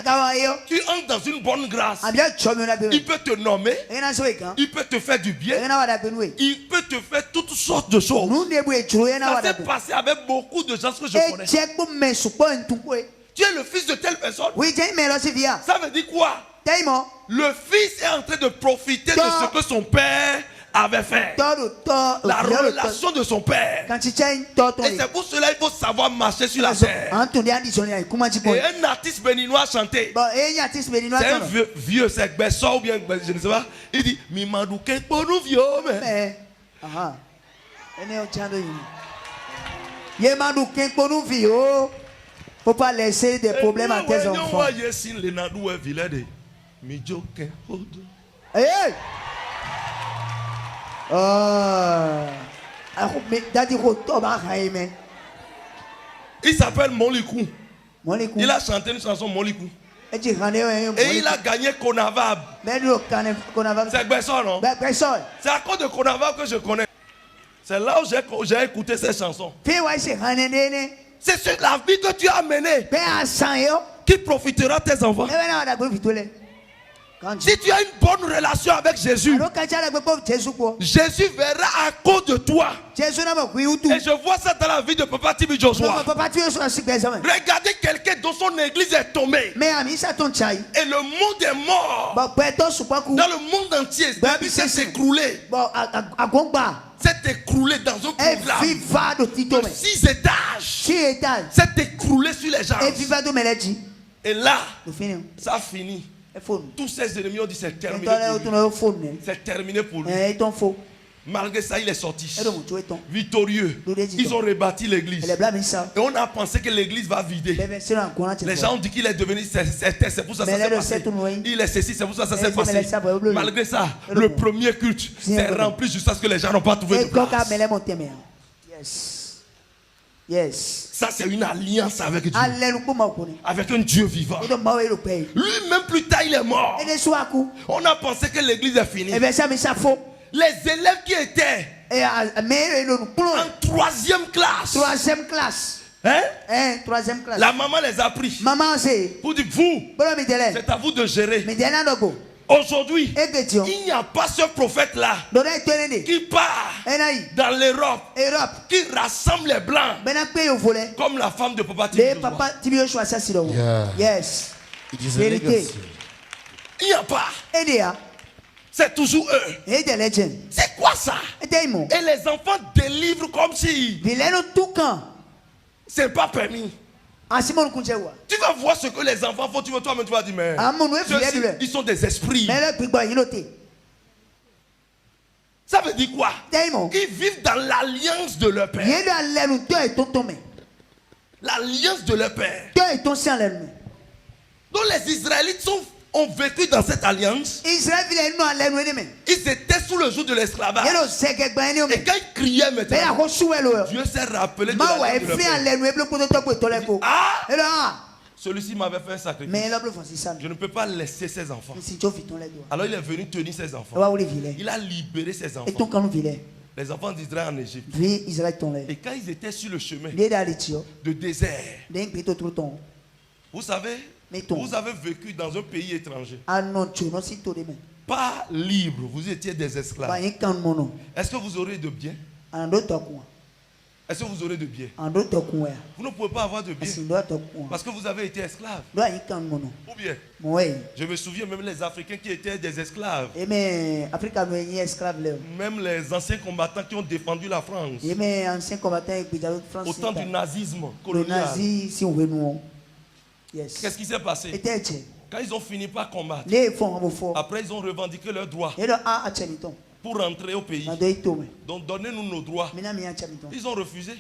tu entres dans une bonne grâce. Il peut te nommer, il peut te faire du bien, il peut te faire toutes sortes de choses. Ça s'est passé avec beaucoup de gens que je connais. Tu es le fils de telle personne. Ça veut dire quoi? Le fils est en train de profiter de ce que son père avait fait. La relation de son père. Et c'est pour cela qu'il faut savoir marcher sur la terre. Et un artiste béninois a chanté. C'est un vieux, c'est Besson ou bien je ne sais pas. Il dit Mimadou pour nous vieux. Faut pas laisser des problèmes à tes enfants. Hey! Il s'appelle Molikou. Il a chanté une chanson Molikou. Et il a gagné Konavab. C'est Besson, non? C'est à cause de Konavab que je connais. C'est là où j'ai écouté ces chansons. C'est sur la vie que tu as menée qui profitera tes enfants. Si tu as une bonne relation avec Jésus, Jésus verra à cause de toi. Et je vois ça dans la vie de Papa Tibi Joshua. Regardez quelqu'un dont son église est tombée. Et le monde est mort. Dans le monde entier, l'église s'est écroulée. S'est écroulé dans un programme de 6 étages. S'est écroulé sur les gens. Et là, ça a fini. Tous ses ennemis ont dit c'est terminé pour lui. C'est terminé pour lui. Malgré ça, il est sorti. Victorieux. Ils ont rebâti l'église. Et on a pensé que l'église va vider. Les gens ont dit qu'il est devenu. C'est pour ça que ça s'est passé. Il est ceci, c'est pour ça que ça s'est passé. Malgré ça, le premier culte s'est rempli jusqu'à ce que les gens n'ont pas trouvé de place. Yes. Ça, c'est une alliance avec Dieu. Avec un Dieu vivant. Lui-même, plus tard, il est mort. On a pensé que l'église est finie. Les élèves qui étaient en troisième classe. Hein? Troisième classe. La maman les a pris. Pour dire, vous, c'est à vous de gérer. Aujourd'hui, il n'y a pas ce prophète-là qui part dans l'Europe, qui rassemble les blancs comme la femme de Papa Tibio. Yes. Il n'y a pas. C'est toujours eux. C'est quoi ça? Et les enfants délivrent comme si c'est pas permis. Tu vas voir ce que les enfants font, toi-même tu vas dire, mais ils sont des esprits. Ça veut dire quoi? Ils vivent dans l'alliance de leur père. L'alliance de leur père. Donc les Israélites ont vécu dans cette alliance. Ils étaient sous le joug de l'esclavage. Et quand ils criaient maintenant, Dieu s'est rappelé de la vie. Ah, celui-ci m'avait fait un sacrifice. Je ne peux pas laisser ses enfants. Alors il est venu tenir ses enfants. Il a libéré ses enfants. Les enfants d'Israël en Égypte. Et quand ils étaient sur le chemin de désert, vous savez, vous avez vécu dans un pays étranger. Pas libre, vous étiez des esclaves. Est-ce que vous aurez de bien? Est-ce que vous aurez de bien? Vous ne pouvez pas avoir de bien parce que vous avez été esclave. Ou bien, je me souviens même les Africains qui étaient des esclaves. Même les anciens combattants qui ont défendu la France. Au temps du nazisme colonial. Qu'est-ce qui s'est passé? Quand ils ont fini par combattre, après ils ont revendiqué leurs droits pour rentrer au pays. Donc donnez-nous nos droits. Ils ont refusé.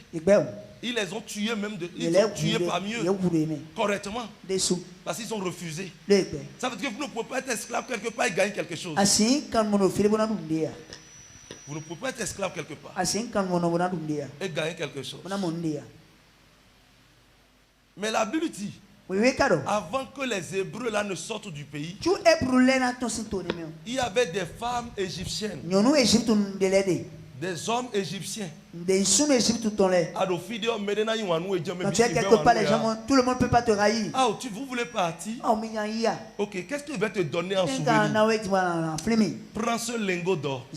Ils les ont tués même. Ils ont tué parmi eux correctement. Parce qu'ils ont refusé. Ça veut dire que vous ne pouvez pas être esclave quelque part et gagner quelque chose. Vous ne pouvez pas être esclave quelque part et gagner quelque chose. Mais la Bible dit, avant que les Hébreux là ne sortent du pays, il y avait des femmes égyptiennes, des hommes égyptiens. Quelque part, les gens, tout le monde ne peut pas te railler. Ah, vous voulez partir? Ok, qu'est-ce que je vais te donner en souvenir? Prends ce lingot d'or.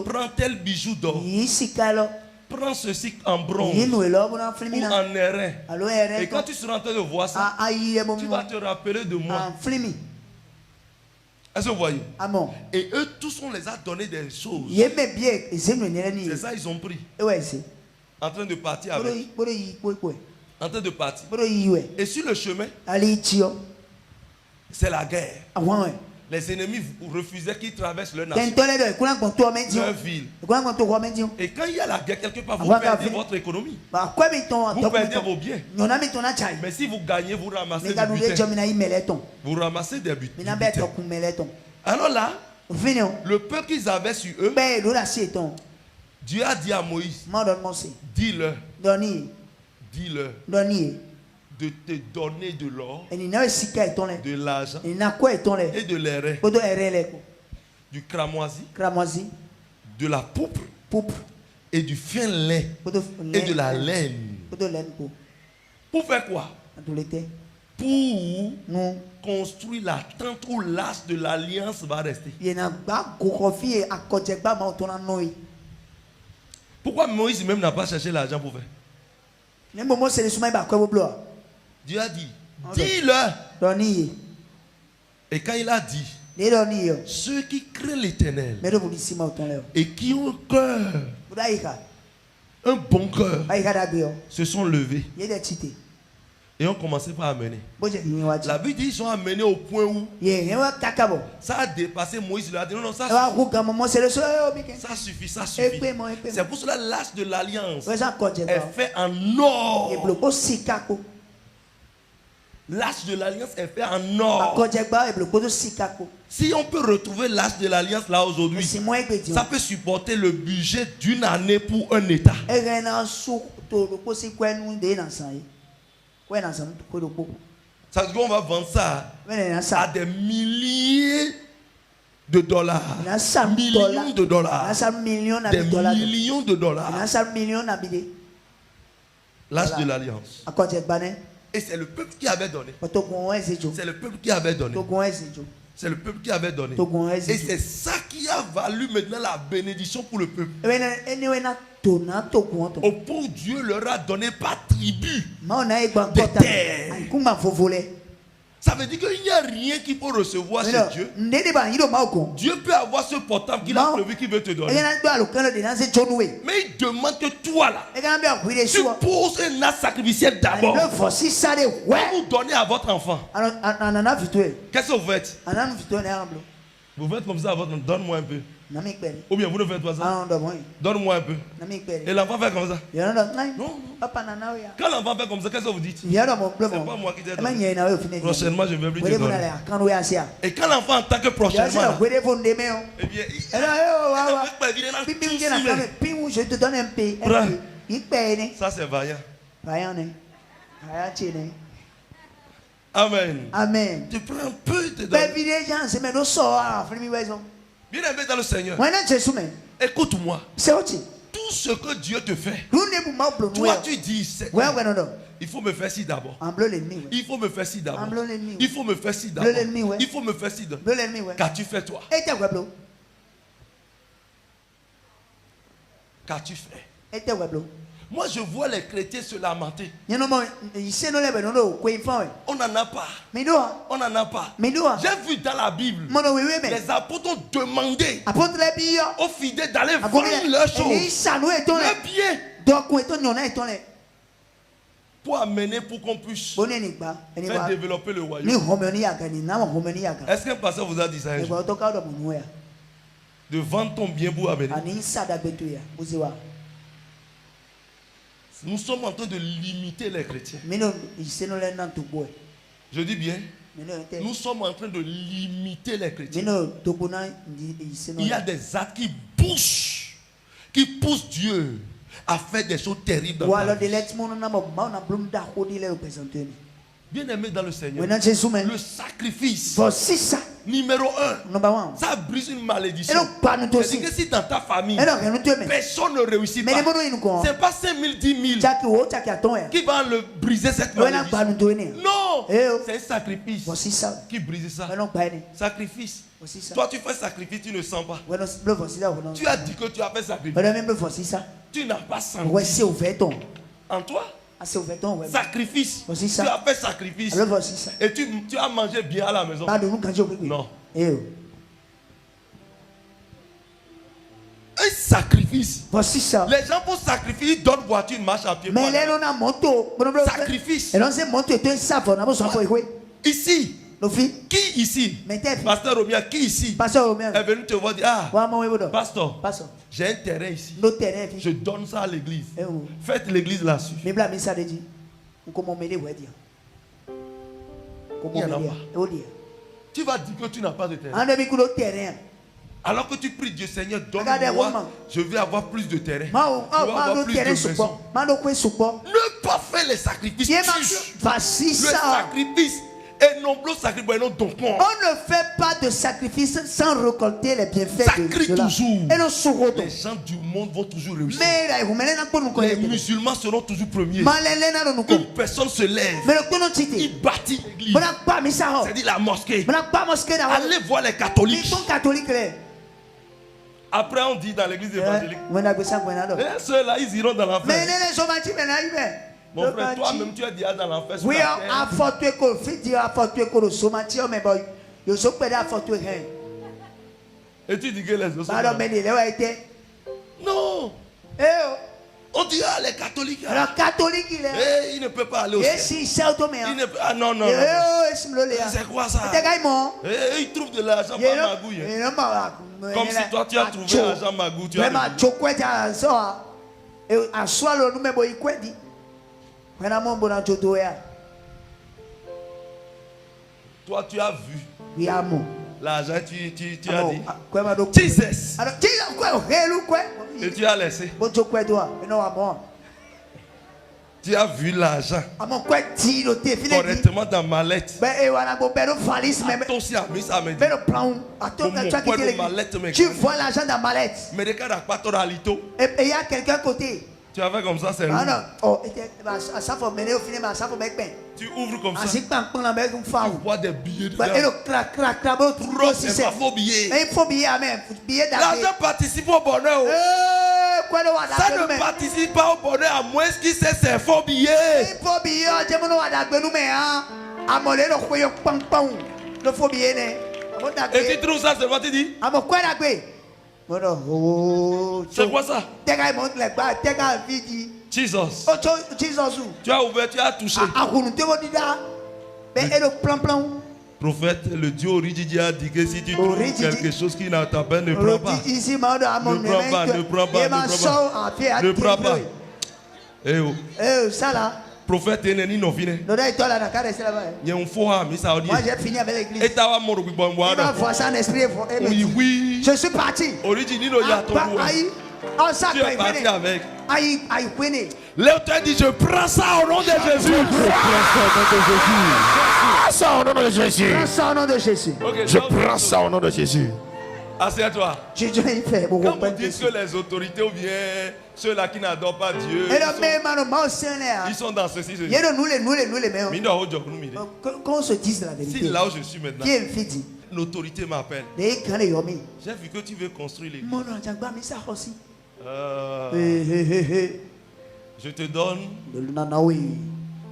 Prends tel bijou d'or. Prends ceci en bronze ou en airain. Et quand tu seras en train de voir ça, tu vas te rappeler de moi. Est-ce que vous voyez? Et eux tous, on les a donné des choses. C'est ça, ils ont pris. En train de partir avec. En train de partir. Et sur le chemin, c'est la guerre. Les ennemis refusaient qu'ils traversent leur nation, leur ville. Et quand il y a la guerre, quelque part, vous perdez votre économie. Vous perdez vos biens. Mais si vous gagnez, vous ramassez des butin. Vous ramassez des butin. Alors là, le peuple qu'ils avaient sur eux, Dieu a dit à Moïse, dis-leur de te donner de l'or, de l'argent et de l'airain, du cramoisi, de la pourpre et du fin lin et de la laine. Pour faire quoi? Pour construire la tente où l'as de l'alliance va rester. Pourquoi Moïse même n'a pas cherché l'argent pour faire? Dieu a dit, dis-leur. Et quand il a dit, ceux qui craignent l'Éternel et qui ont un bon cœur se sont levés. Et on commençait par amener. La Bible dit qu'ils ont amené au point où ça a dépassé Moïse. Il a dit non, ça suffit, ça suffit. C'est pour cela l'arche de l'alliance est fait en or. L'arche de l'alliance est fait en or. Si on peut retrouver l'arche de l'alliance là aujourd'hui, ça peut supporter le budget d'une année pour un État. Ça veut dire qu'on va vendre ça à des milliers de dollars. Millions de dollars. Des millions de dollars. L'arche de l'alliance. Et c'est le peuple qui avait donné. C'est le peuple qui avait donné. C'est le peuple qui avait donné. Et c'est ça qui a valu maintenant la bénédiction pour le peuple. Au point où Dieu leur a donné par tribu des terres. Ça veut dire qu'il n'y a rien qui peut recevoir chez Dieu. Dieu peut avoir ce portable qu'il a prévu qu'il veut te donner. Mais il demande que toi là, tu poses un acte sacrificiel d'abord. Vous donnez à votre enfant. Qu'est-ce que vous faites? Vous faites comme ça à votre enfant. Donne-moi un peu. Ou bien vous ne faites pas ça. Donne-moi un peu. Et l'enfant fait comme ça. Non. Quand l'enfant fait comme ça, qu'est-ce que vous dites? C'est pas moi qui t'ai donné. Prochainement, je ne vais plus te donner. Et quand l'enfant entend que prochainement, eh bien, je te donne un peu. Ça c'est vaillant. Amen. Amen. Tu prends un peu de donner. Bien aimé dans le Seigneur. Écoute-moi. Tout ce que Dieu te fait, toi tu dis, il faut me faire ci d'abord. Il faut me faire ci d'abord. Il faut me faire ci d'abord. Il faut me faire ci d'abord. Qu'as-tu fait toi? Qu'as-tu fait? Moi je vois les chrétiens se lamenter. On n'en a pas. On n'en a pas. J'ai vu dans la Bible, les apôtres ont demandé aux fidèles d'aller vendre leurs choses, leurs biens, pour amener, pour qu'on puisse faire développer le royaume. Est-ce qu'un pasteur vous a dit ça un jour? De vendre ton bien pour amener. Nous sommes en train de limiter les chrétiens. Je dis bien, nous sommes en train de limiter les chrétiens. Il y a des actes qui poussent Dieu à faire des choses terribles dans ta vie. Bien aimé dans le Seigneur, le sacrifice numéro 1, ça brise une malédiction. C'est que si dans ta famille, personne ne réussit pas, c'est pas 5 000, 10 000 qui va le briser cette malédiction. Non, c'est un sacrifice qui brise ça. Sacrifice. Toi tu fais sacrifice, tu ne sens pas. Tu as dit que tu as fait sacrifice. Tu n'as pas senti. En toi? Sacrifice. Tu as fait sacrifice. Et tu as mangé bien à la maison. Non. Un sacrifice. Les gens pour sacrifier, ils donnent voiture, ils marchent à pied. Sacrifice. Ici. Qui ici? Pasteur Romia, qui ici est venu te voir dire, ah, pasteur, j'ai un terrain ici. Je donne ça à l'église. Faites l'église là-dessus. Il n'y en a pas. Tu vas dire que tu n'as pas de terrain. Alors que tu pries Dieu, Seigneur, donne-moi, je vais avoir plus de terrain. Je vais avoir plus de maisons. Ne pas faire les sacrifices. Le sacrifice. Et non plus sacrifice, non donc. On ne fait pas de sacrifice sans récolter les bienfaits. Sacré toujours. Les gens du monde vont toujours réussir. Les musulmans seront toujours premiers. Une personne se lève. Il bâtit l'église. C'est-à-dire la mosquée. Allez voir les catholiques. Après on dit dans l'église évangélique, ceux-là ils iront dans l'enfer. Mon frère, toi-même tu es déjà dans l'enfer. Oui, et tu dis que les autres sont... Non. On dit, ah, les catholiques. Alors, catholique, il est. Il ne peut pas aller au ciel. Il ne peut. Ah, non. C'est quoi ça? Il trouve de l'argent par magouille. Comme si toi, tu as trouvé l'argent magouille. Tu Toi, tu as vu. L'argent, tu as dit. Jesus. Et tu as laissé. Tu as vu l'argent correctement dans ma lettre. Toi aussi, a mis ça à me dire. Tu vois l'argent dans ma lettre. Mais regarde à quoi tu as l'ito. Et il y a quelqu'un à côté. Tu as fait comme ça, c'est tu ouvres comme ça. Tu vois des billets dedans. C'est pas faux billets. L'argent participe au bonheur. Ça ne participe pas au bonheur à moins qu'il sait c'est faux billets. Et tu trouves ça seulement, tu dis. C'est quoi ça? Jesus. Tu as ouvert, tu as touché. Prophète, le Dieu Origidi a dit que si tu trouves quelque chose qui n'attend ne prends pas. Ne prends pas. Eh oh. Ça là. Prophète, il y a un faux ami, ça dit. Moi j'ai fini avec l'église. Et tu vas mourir. Oui. Je suis parti. Origini no ya to. Tu es parti avec. L'auteur dit je prends ça au nom de Jésus. Je prends ça au nom de Jésus. Prends ça au nom de Jésus. Je prends ça au nom de Jésus. Assieds-toi. Quand vous dites que les autorités ou bien ceux-là qui n'adorent pas Dieu, ils sont dans ceci. Qu'on se dise la vérité. Si là où je suis maintenant, l'autorité m'appelle. J'ai vu que tu veux construire l'église. Je te donne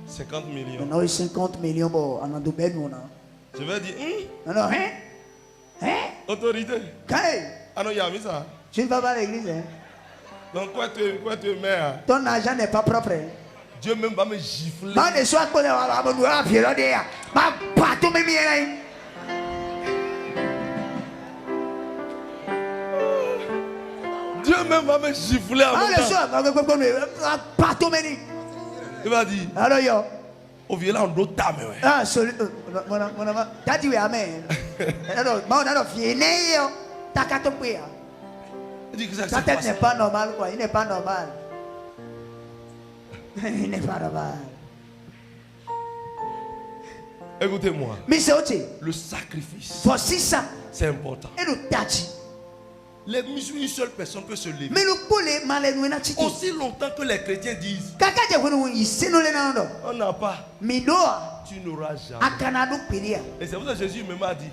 50 millions. 50 millions. Je vais dire, autorité. Ah non, il y a mis ça. Tu ne vas pas à l'église. Donc quoi tu mets? Ton argent n'est pas propre. Dieu même va me gifler. Dieu même va me gifler à mon temps. Il va dire. Alors yo. Au vieux là on doit tamer. Ah celui. T'as dit oui amen. Alors, sa tête n'est pas normale quoi. Il n'est pas normal. Il n'est pas normal. Écoutez-moi. Le sacrifice. Voici ça. C'est important. Et le tati. Les musulmans, une seule personne peut se lever. Mais aussi longtemps que les chrétiens disent on n'a pas, tu n'auras jamais. Et c'est pour ça que Jésus me m'a dit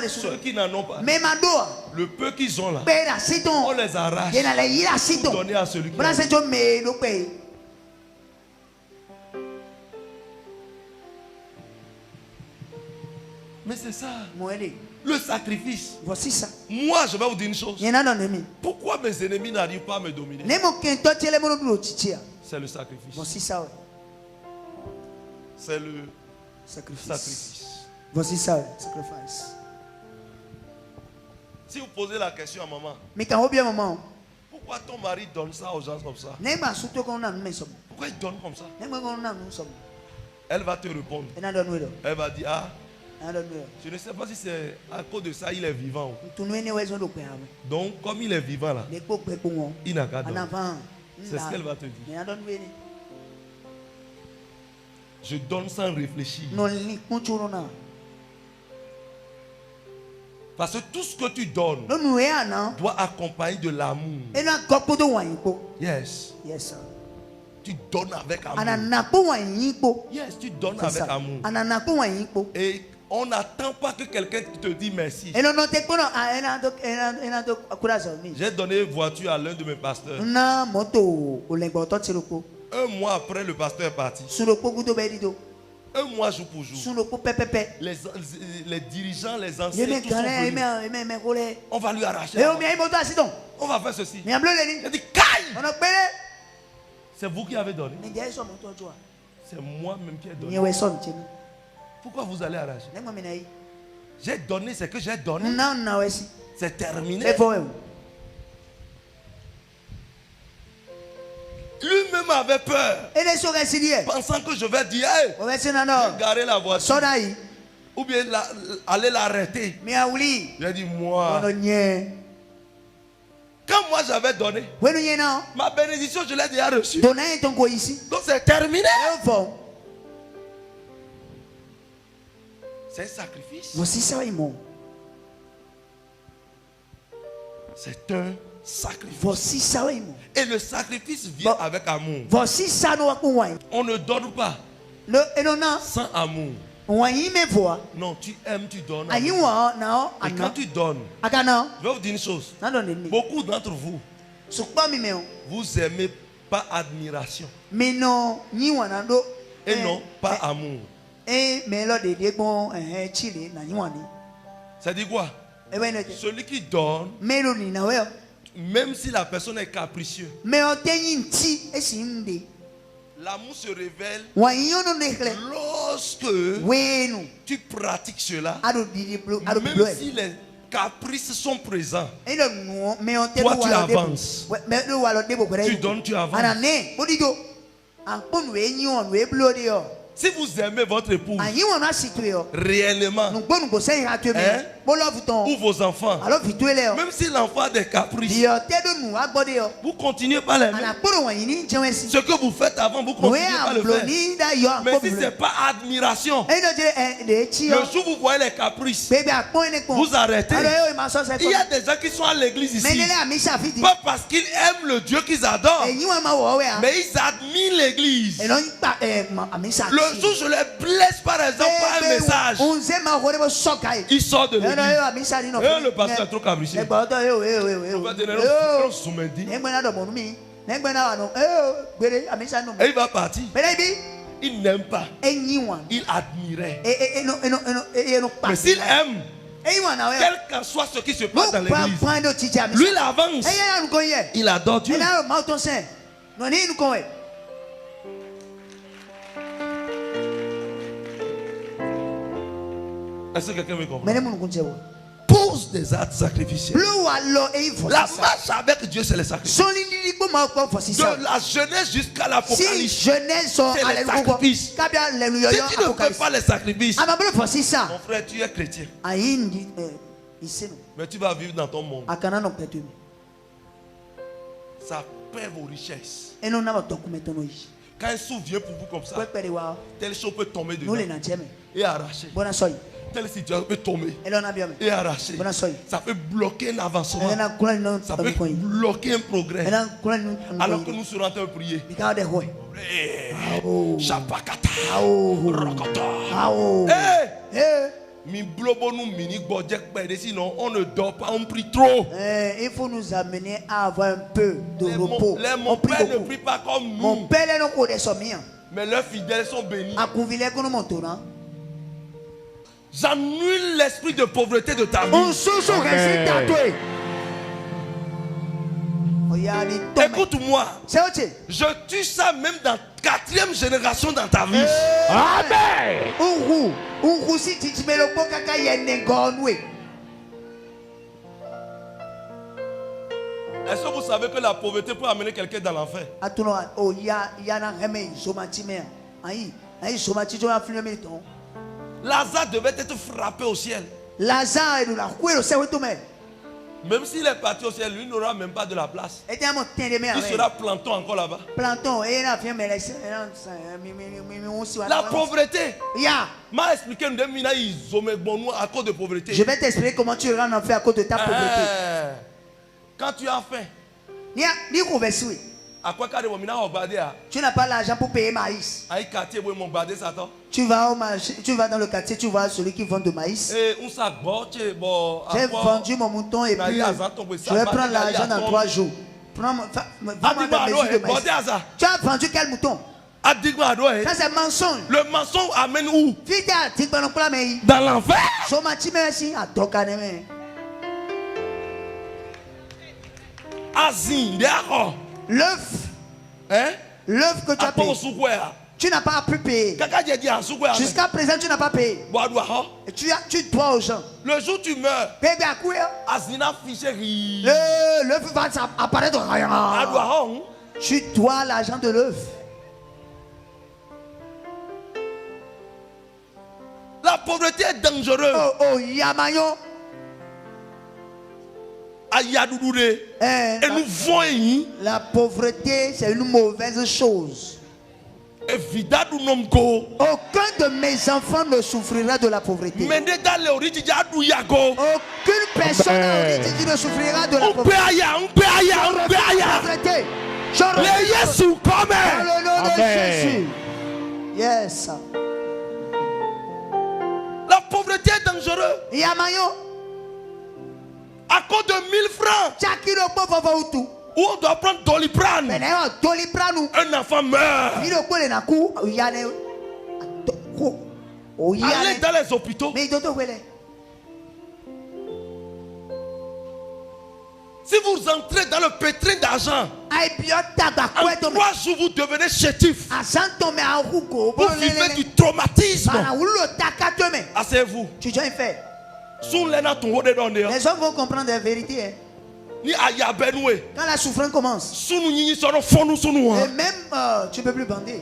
ceux qui n'en ont pas, le peu qu'ils ont là, on les arrache pour donner à celui qui a. Mais c'est ça. Le sacrifice. Voici ça. Moi, je vais vous dire une chose. Pourquoi mes ennemis n'arrivent pas à me dominer? C'est le sacrifice. Voici ça. C'est le sacrifice. Voici ça, sacrifice. Si vous posez la question à maman, pourquoi ton mari donne ça aux gens comme ça? Pourquoi il donne comme ça? Elle va te répondre. Elle va dire, ah, je ne sais pas si c'est à cause de ça il est vivant. Donc comme il est vivant là, il n'a qu'à donner. C'est ce qu'elle va te dire. Je donne sans réfléchir. Parce que tout ce que tu donnes doit accompagner de l'amour. Yes. Yes, sir. Tu donnes avec amour. Yes, tu donnes avec amour. Et on n'attend pas que quelqu'un te dise merci. J'ai donné une voiture à l'un de mes pasteurs. Un mois après, le pasteur est parti. Un mois jour pour jour. Les dirigeants, les anciens, tous sont venus. On va lui arracher. On va faire ceci. Il a dit, Kai! C'est vous qui avez donné. C'est moi-même qui ai donné. Pourquoi vous allez arracher? J'ai donné ce que j'ai donné. C'est terminé. Lui-même avait peur. Pensant que je vais dire, hey, garer la voiture. Ou bien aller l'arrêter. J'ai dit, moi. Quand moi j'avais donné, ma bénédiction, je l'ai déjà reçue. Donc c'est terminé. C'est un sacrifice. C'est un sacrifice. Et le sacrifice vient avec amour. On ne donne pas sans amour. Non, tu aimes, tu donnes. Et quand tu donnes, je vais vous dire une chose. Beaucoup d'entre vous, vous aimez pas admiration. Et non, pas amour. Ça dit quoi? Celui qui donne, même si la personne est capricieuse, l'amour se révèle lorsque tu pratiques cela. Même si les caprices sont présents, toi tu avances. Tu donnes, tu avances. Si vous aimez votre épouse réellement, ou vos enfants, même si l'enfant a des caprices, vous continuez pas l'aimer. Ce que vous faites avant, vous continuez pas le faire. Mais si ce n'est pas admiration, le jour où vous voyez les caprices, vous arrêtez. Il y a des gens qui sont à l'église ici, pas parce qu'ils aiment le Dieu qu'ils adorent, mais ils admirent l'église. Le jour où je les blesse par exemple par un message, ils sortent de l'église. Le pasteur est trop capricieux. Il va et il va partir. Il n'aime pas. Il admirait. Mais s'il aime, quel qu'en soit ce qui se passe dans l'église, lui il avance. Il adore Dieu. Est-ce que quelqu'un me comprend? Pose des actes sacrificiels. La marche avec Dieu, c'est les sacrifices. De la jeunesse jusqu'à l'Apocalypse, c'est les sacrifices. Si tu ne fais pas les sacrifices, mon frère, tu es chrétien. Mais tu vas vivre dans ton monde. Ça perd vos richesses. Quand un sou vient pour vous comme ça, telle chose peut tomber dedans et arracher. Telle situation peut tomber et arracher. Ça peut bloquer un avancement. Ça peut bloquer un progrès. Alors que nous serons en train de prier. Chapakata. Sinon on ne dort pas, on prie trop. Il faut nous amener à avoir un peu de repos. Mon père ne prie pas comme nous. Mon père mais leurs fidèles sont bénis. J'annule l'esprit de pauvreté de ta vie. Écoute-moi. Je tue ça même dans 4e génération dans ta vie. Amen. Est-ce que vous savez que la pauvreté peut amener quelqu'un dans l'enfer? Lazare devait être frappé au ciel. Même s'il est parti au ciel, lui n'aura même pas de la place. Il sera planton encore là-bas. La pauvreté. M'a expliqué à cause de pauvreté. Je vais t'expliquer comment tu iras en enfer à cause de ta pauvreté. Quand tu as faim, tu n'as pas l'argent pour payer maïs. Tu vas dans le quartier, tu vois celui qui vend de maïs. J'ai vendu mon mouton et puis je vais prendre l'argent dans 3 jours. Prends-moi la mesure de maïs. Tu as vendu quel mouton? Ça c'est mensonge. Le mensonge amène où? Dans l'enfer. L'œuf. L'œuf que tu as payé. Tu n'as pas pu payer. Jusqu'à présent, tu n'as pas payé. Et tu dois aux gens. Le jour où tu meurs, l'œuf va apparaître. Tu dois l'argent de l'œuf. La pauvreté est dangereuse. Oh, Yamayo. Et nous voyons. La pauvreté, c'est une mauvaise chose. Aucun de mes enfants ne souffrira de la pauvreté. Aucune personne ne souffrira de la pauvreté. Dans le nom de Jésus. Yes. La pauvreté est dangereuse. À cause de 1000 francs. Où on doit prendre Doliprane. Un enfant meurt. Allez dans les hôpitaux. Si vous entrez dans le pétrin d'argent, en 3 jours vous devenez chétif. Vous vivez du traumatisme. Asseyez-vous. Les hommes vont comprendre la vérité. Quand la souffrance commence, et même tu ne peux plus bander.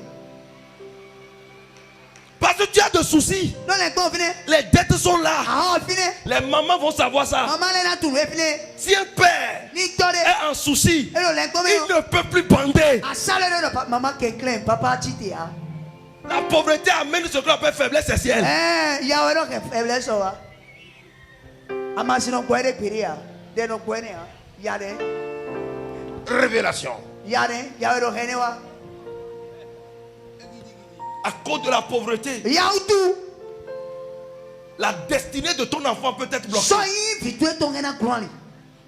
Parce que tu as de soucis. Les dettes sont là. Les mamans vont savoir ça. Si un père est en souci, il ne peut plus bander. La pauvreté amène ce qu'on appelle faiblesse sexuelle. Révélation. À cause de la pauvreté, la destinée de ton enfant peut être bloquée.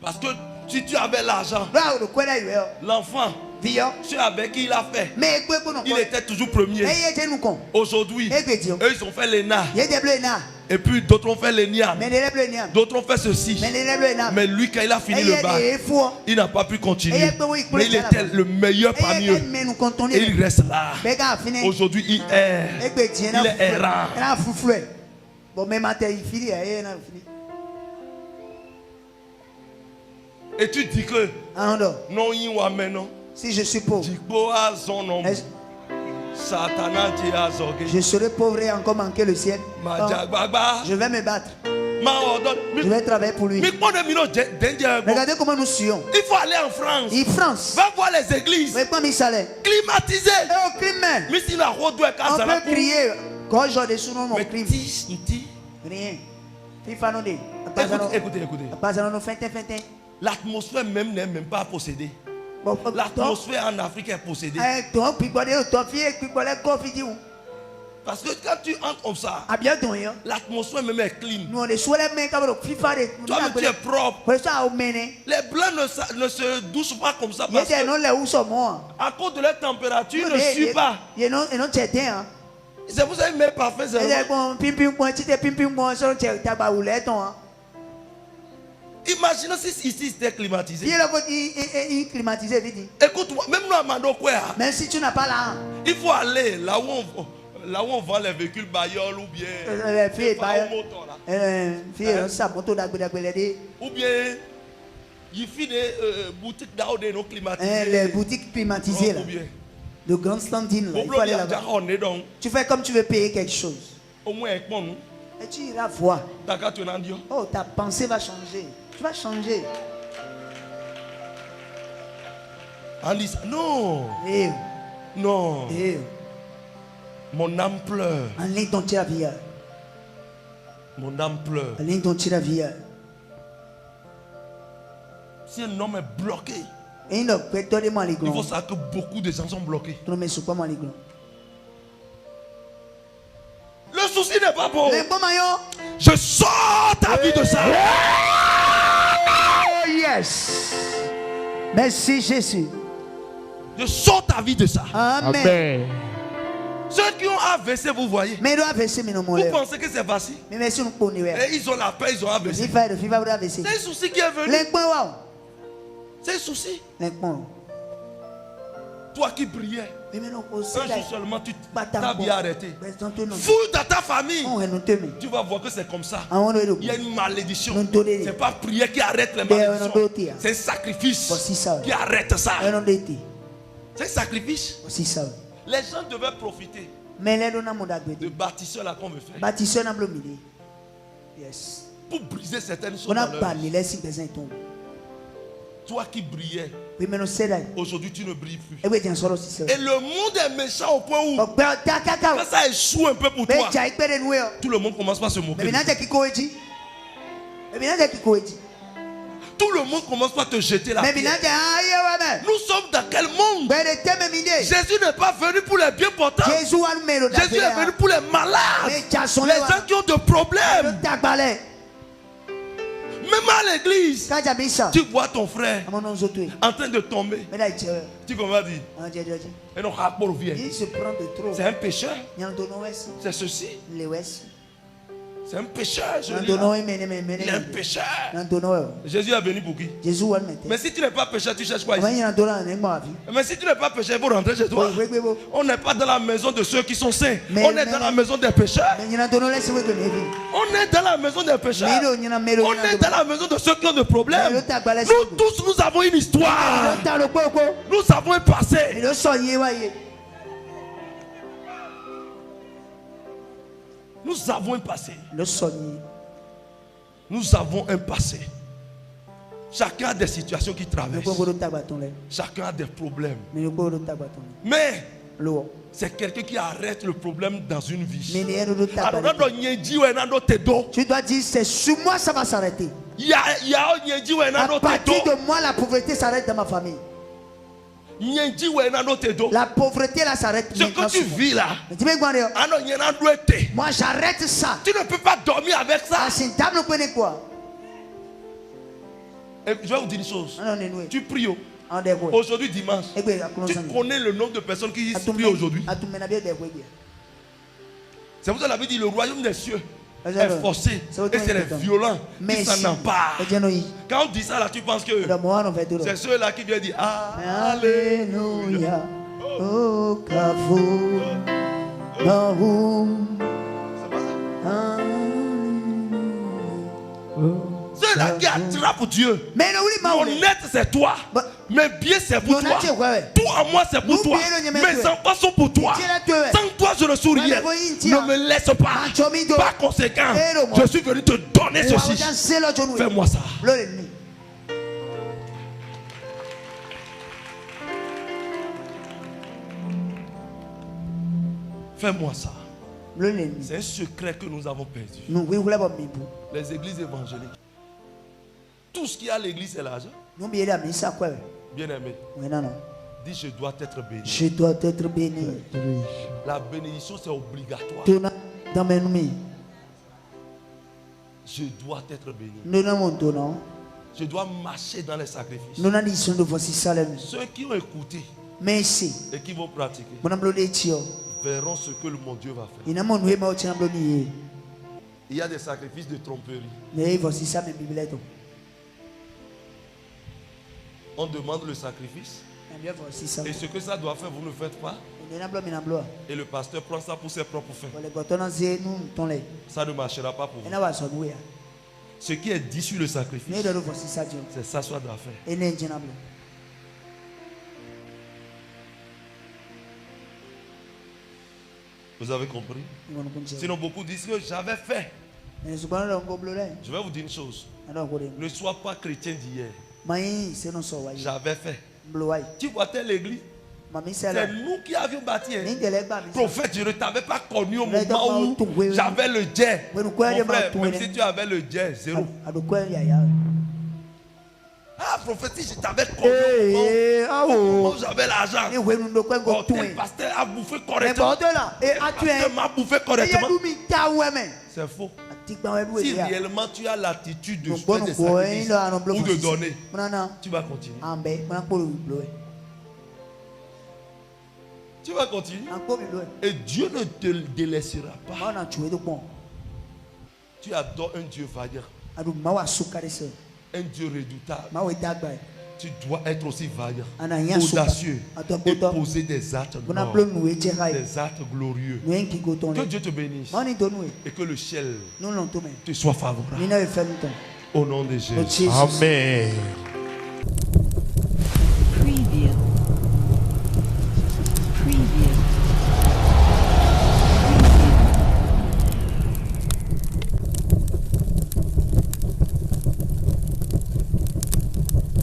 Parce que si tu avais l'argent, l'enfant, celui avec qui il a fait, il était toujours premier. Aujourd'hui, eux ils ont fait l'ENA. Et puis d'autres ont fait l'ENIAM. D'autres ont fait ceci. Mais lui, quand il a fini le bac, il n'a pas pu continuer. Mais il était le meilleur parmi eux. Et il reste là. Aujourd'hui, il est errant. Et tu dis que non, si je suis pauvre, je serai pauvre et encore manquer le ciel. Je vais me battre. Je vais travailler pour lui. Regardez comment nous suivons. Il faut aller en France. Va voir les églises. Climatisées. On peut crier. Quand je dessus non crime. Rien. Écoutez. L'atmosphère même n'est même pas possédée. L'atmosphère en Afrique est possédée. Parce que quand tu entres comme ça, l'atmosphère même est clean. Toi, tu es propre. Les blancs ne se douchent pas comme ça. Parce que à cause de leur température, ils ne suivent pas. C'est pour ça qu'ils mettent parfait. Imaginez si ici c'était climatisé. Écoute-moi, même nous à Mandokwe, même si tu n'as pas là, il faut aller là où on vend les véhicules bagnole ou bien ou bien il fait des boutiques d'aude non climatisées. Les boutiques climatisées là, de grandes standines là, il faut aller là-bas. Tu fais comme tu veux payer quelque chose. Au moins avec moi, et tu iras voir. Oh, ta pensée va changer. Tu vas changer. On dit ça. Non. Non. Mon âme pleure. Mon âme pleure. Si un homme est bloqué, il faut savoir que beaucoup de gens sont bloqués. Le souci n'est pas bon. Je sors ta vie de ça. Oh yes. Merci Jésus. Je sors ta vie de ça. Amen. Ceux qui ont AVC, vous voyez. Vous pensez que c'est facile. Et ils ont la paix, ils ont AVC. C'est un souci qui est venu. C'est un souci. Toi qui priais, un jour seulement tu t'as bien arrêté. Fouille dans ta famille. Tu vas voir que c'est comme ça. Il y a une malédiction. Ce n'est pas prière qui arrête les malédictions. C'est un sacrifice qui arrête ça. C'est un sacrifice. Les gens devaient profiter de bâtisseurs là qu'on veut faire. Pour briser certaines choses. Toi qui brillais, aujourd'hui tu ne brilles plus. Et le monde est méchant au point où quand ça échoue un peu pour toi, tout le monde commence par se moquer. Tout le monde commence par te jeter la pierre. Nous sommes dans quel monde? Jésus n'est pas venu pour les bien portants. Jésus est venu pour les malades, les gens qui ont des problèmes. Même à l'église, tu vois ton frère en train de tomber. Tu commences à dire, c'est un pécheur. C'est ceci. C'est un pécheur. Il est un pécheur. Jésus est venu pour qui? Mais si tu n'es pas pécheur, tu cherches quoi ici? Mais si tu n'es pas pécheur, il faut rentrer chez toi. On n'est pas dans la maison de ceux qui sont saints. On est dans la maison des pécheurs. On est dans la maison des pécheurs. On est dans la maison de ceux qui ont des problèmes. Nous tous, nous avons une histoire. Nous avons un passé. Nous avons un passé. Nous avons un passé. Chacun a des situations qui traversent. Chacun a des problèmes. Mais c'est quelqu'un qui arrête le problème dans une vie. Tu dois dire, c'est sur moi ça va s'arrêter. À partir de moi, la pauvreté s'arrête dans ma famille. La pauvreté là s'arrête. Ce que tu vis là, moi j'arrête ça. Tu ne peux pas dormir avec ça. Et je vais vous dire une chose. Tu pries aujourd'hui dimanche. Tu connais le nombre de personnes qui prient aujourd'hui. C'est pour ça que la Bible dit le royaume des cieux est forcé et c'est les violents qui s'en emparent. Quand on dit ça là, tu penses que c'est ceux-là qui viennent dire Alléluia. Oh, ceux-là qui attrapent Dieu. Honnête c'est toi. Mes biens c'est pour toi. Tout à moi c'est pour toi. Mes enfants sont pour toi. Sans toi je ne suis rien. Ne me laisse pas. Par conséquent, je suis venu te donner ceci. Fais-moi ça. Fais-moi ça. C'est un secret que nous avons perdu. Les églises évangéliques. Tout ce qu'il y a à l'église, c'est l'argent. Bien-aimé. Dis, je dois être béni. Je dois être béni. La bénédiction, c'est obligatoire. Je dois être béni. Je dois marcher dans les sacrifices. Ceux qui ont écouté et qui vont pratiquer verront ce que mon Dieu va faire. Il y a des sacrifices de tromperie. On demande le sacrifice. Et ce que ça doit faire, vous ne le faites pas. Et le pasteur prend ça pour ses propres fins. Ça ne marchera pas pour vous. Ce qui est dit sur le sacrifice, c'est ça soit d'affaire. Vous avez compris? Sinon beaucoup disent que j'avais fait. Je vais vous dire une chose. Ne sois pas chrétien d'hier. J'avais fait. Tu vois telle église? C'est nous qui avions bâti. Prophète, je ne t'avais pas connu au moment où j'avais le jet. Mon frère, même si tu avais le jet, zéro. Ah, prophète, si je t'avais connu au moment où j'avais l'argent. Tel pasteur a bouffé correctement. Tel pasteur m'a bouffé correctement. C'est faux. Si réellement tu as l'attitude de faire des sacrifices ou de donner, tu vas continuer. Tu vas continuer. Et Dieu ne te délaissera pas. Tu adores un Dieu vaillant. Un Dieu redoutable. Tu dois être aussi vaillant, audacieux et poser des actes noirs, des actes glorieux. Que Dieu te bénisse et que le ciel te soit favorable. Au nom de Jésus. Amen.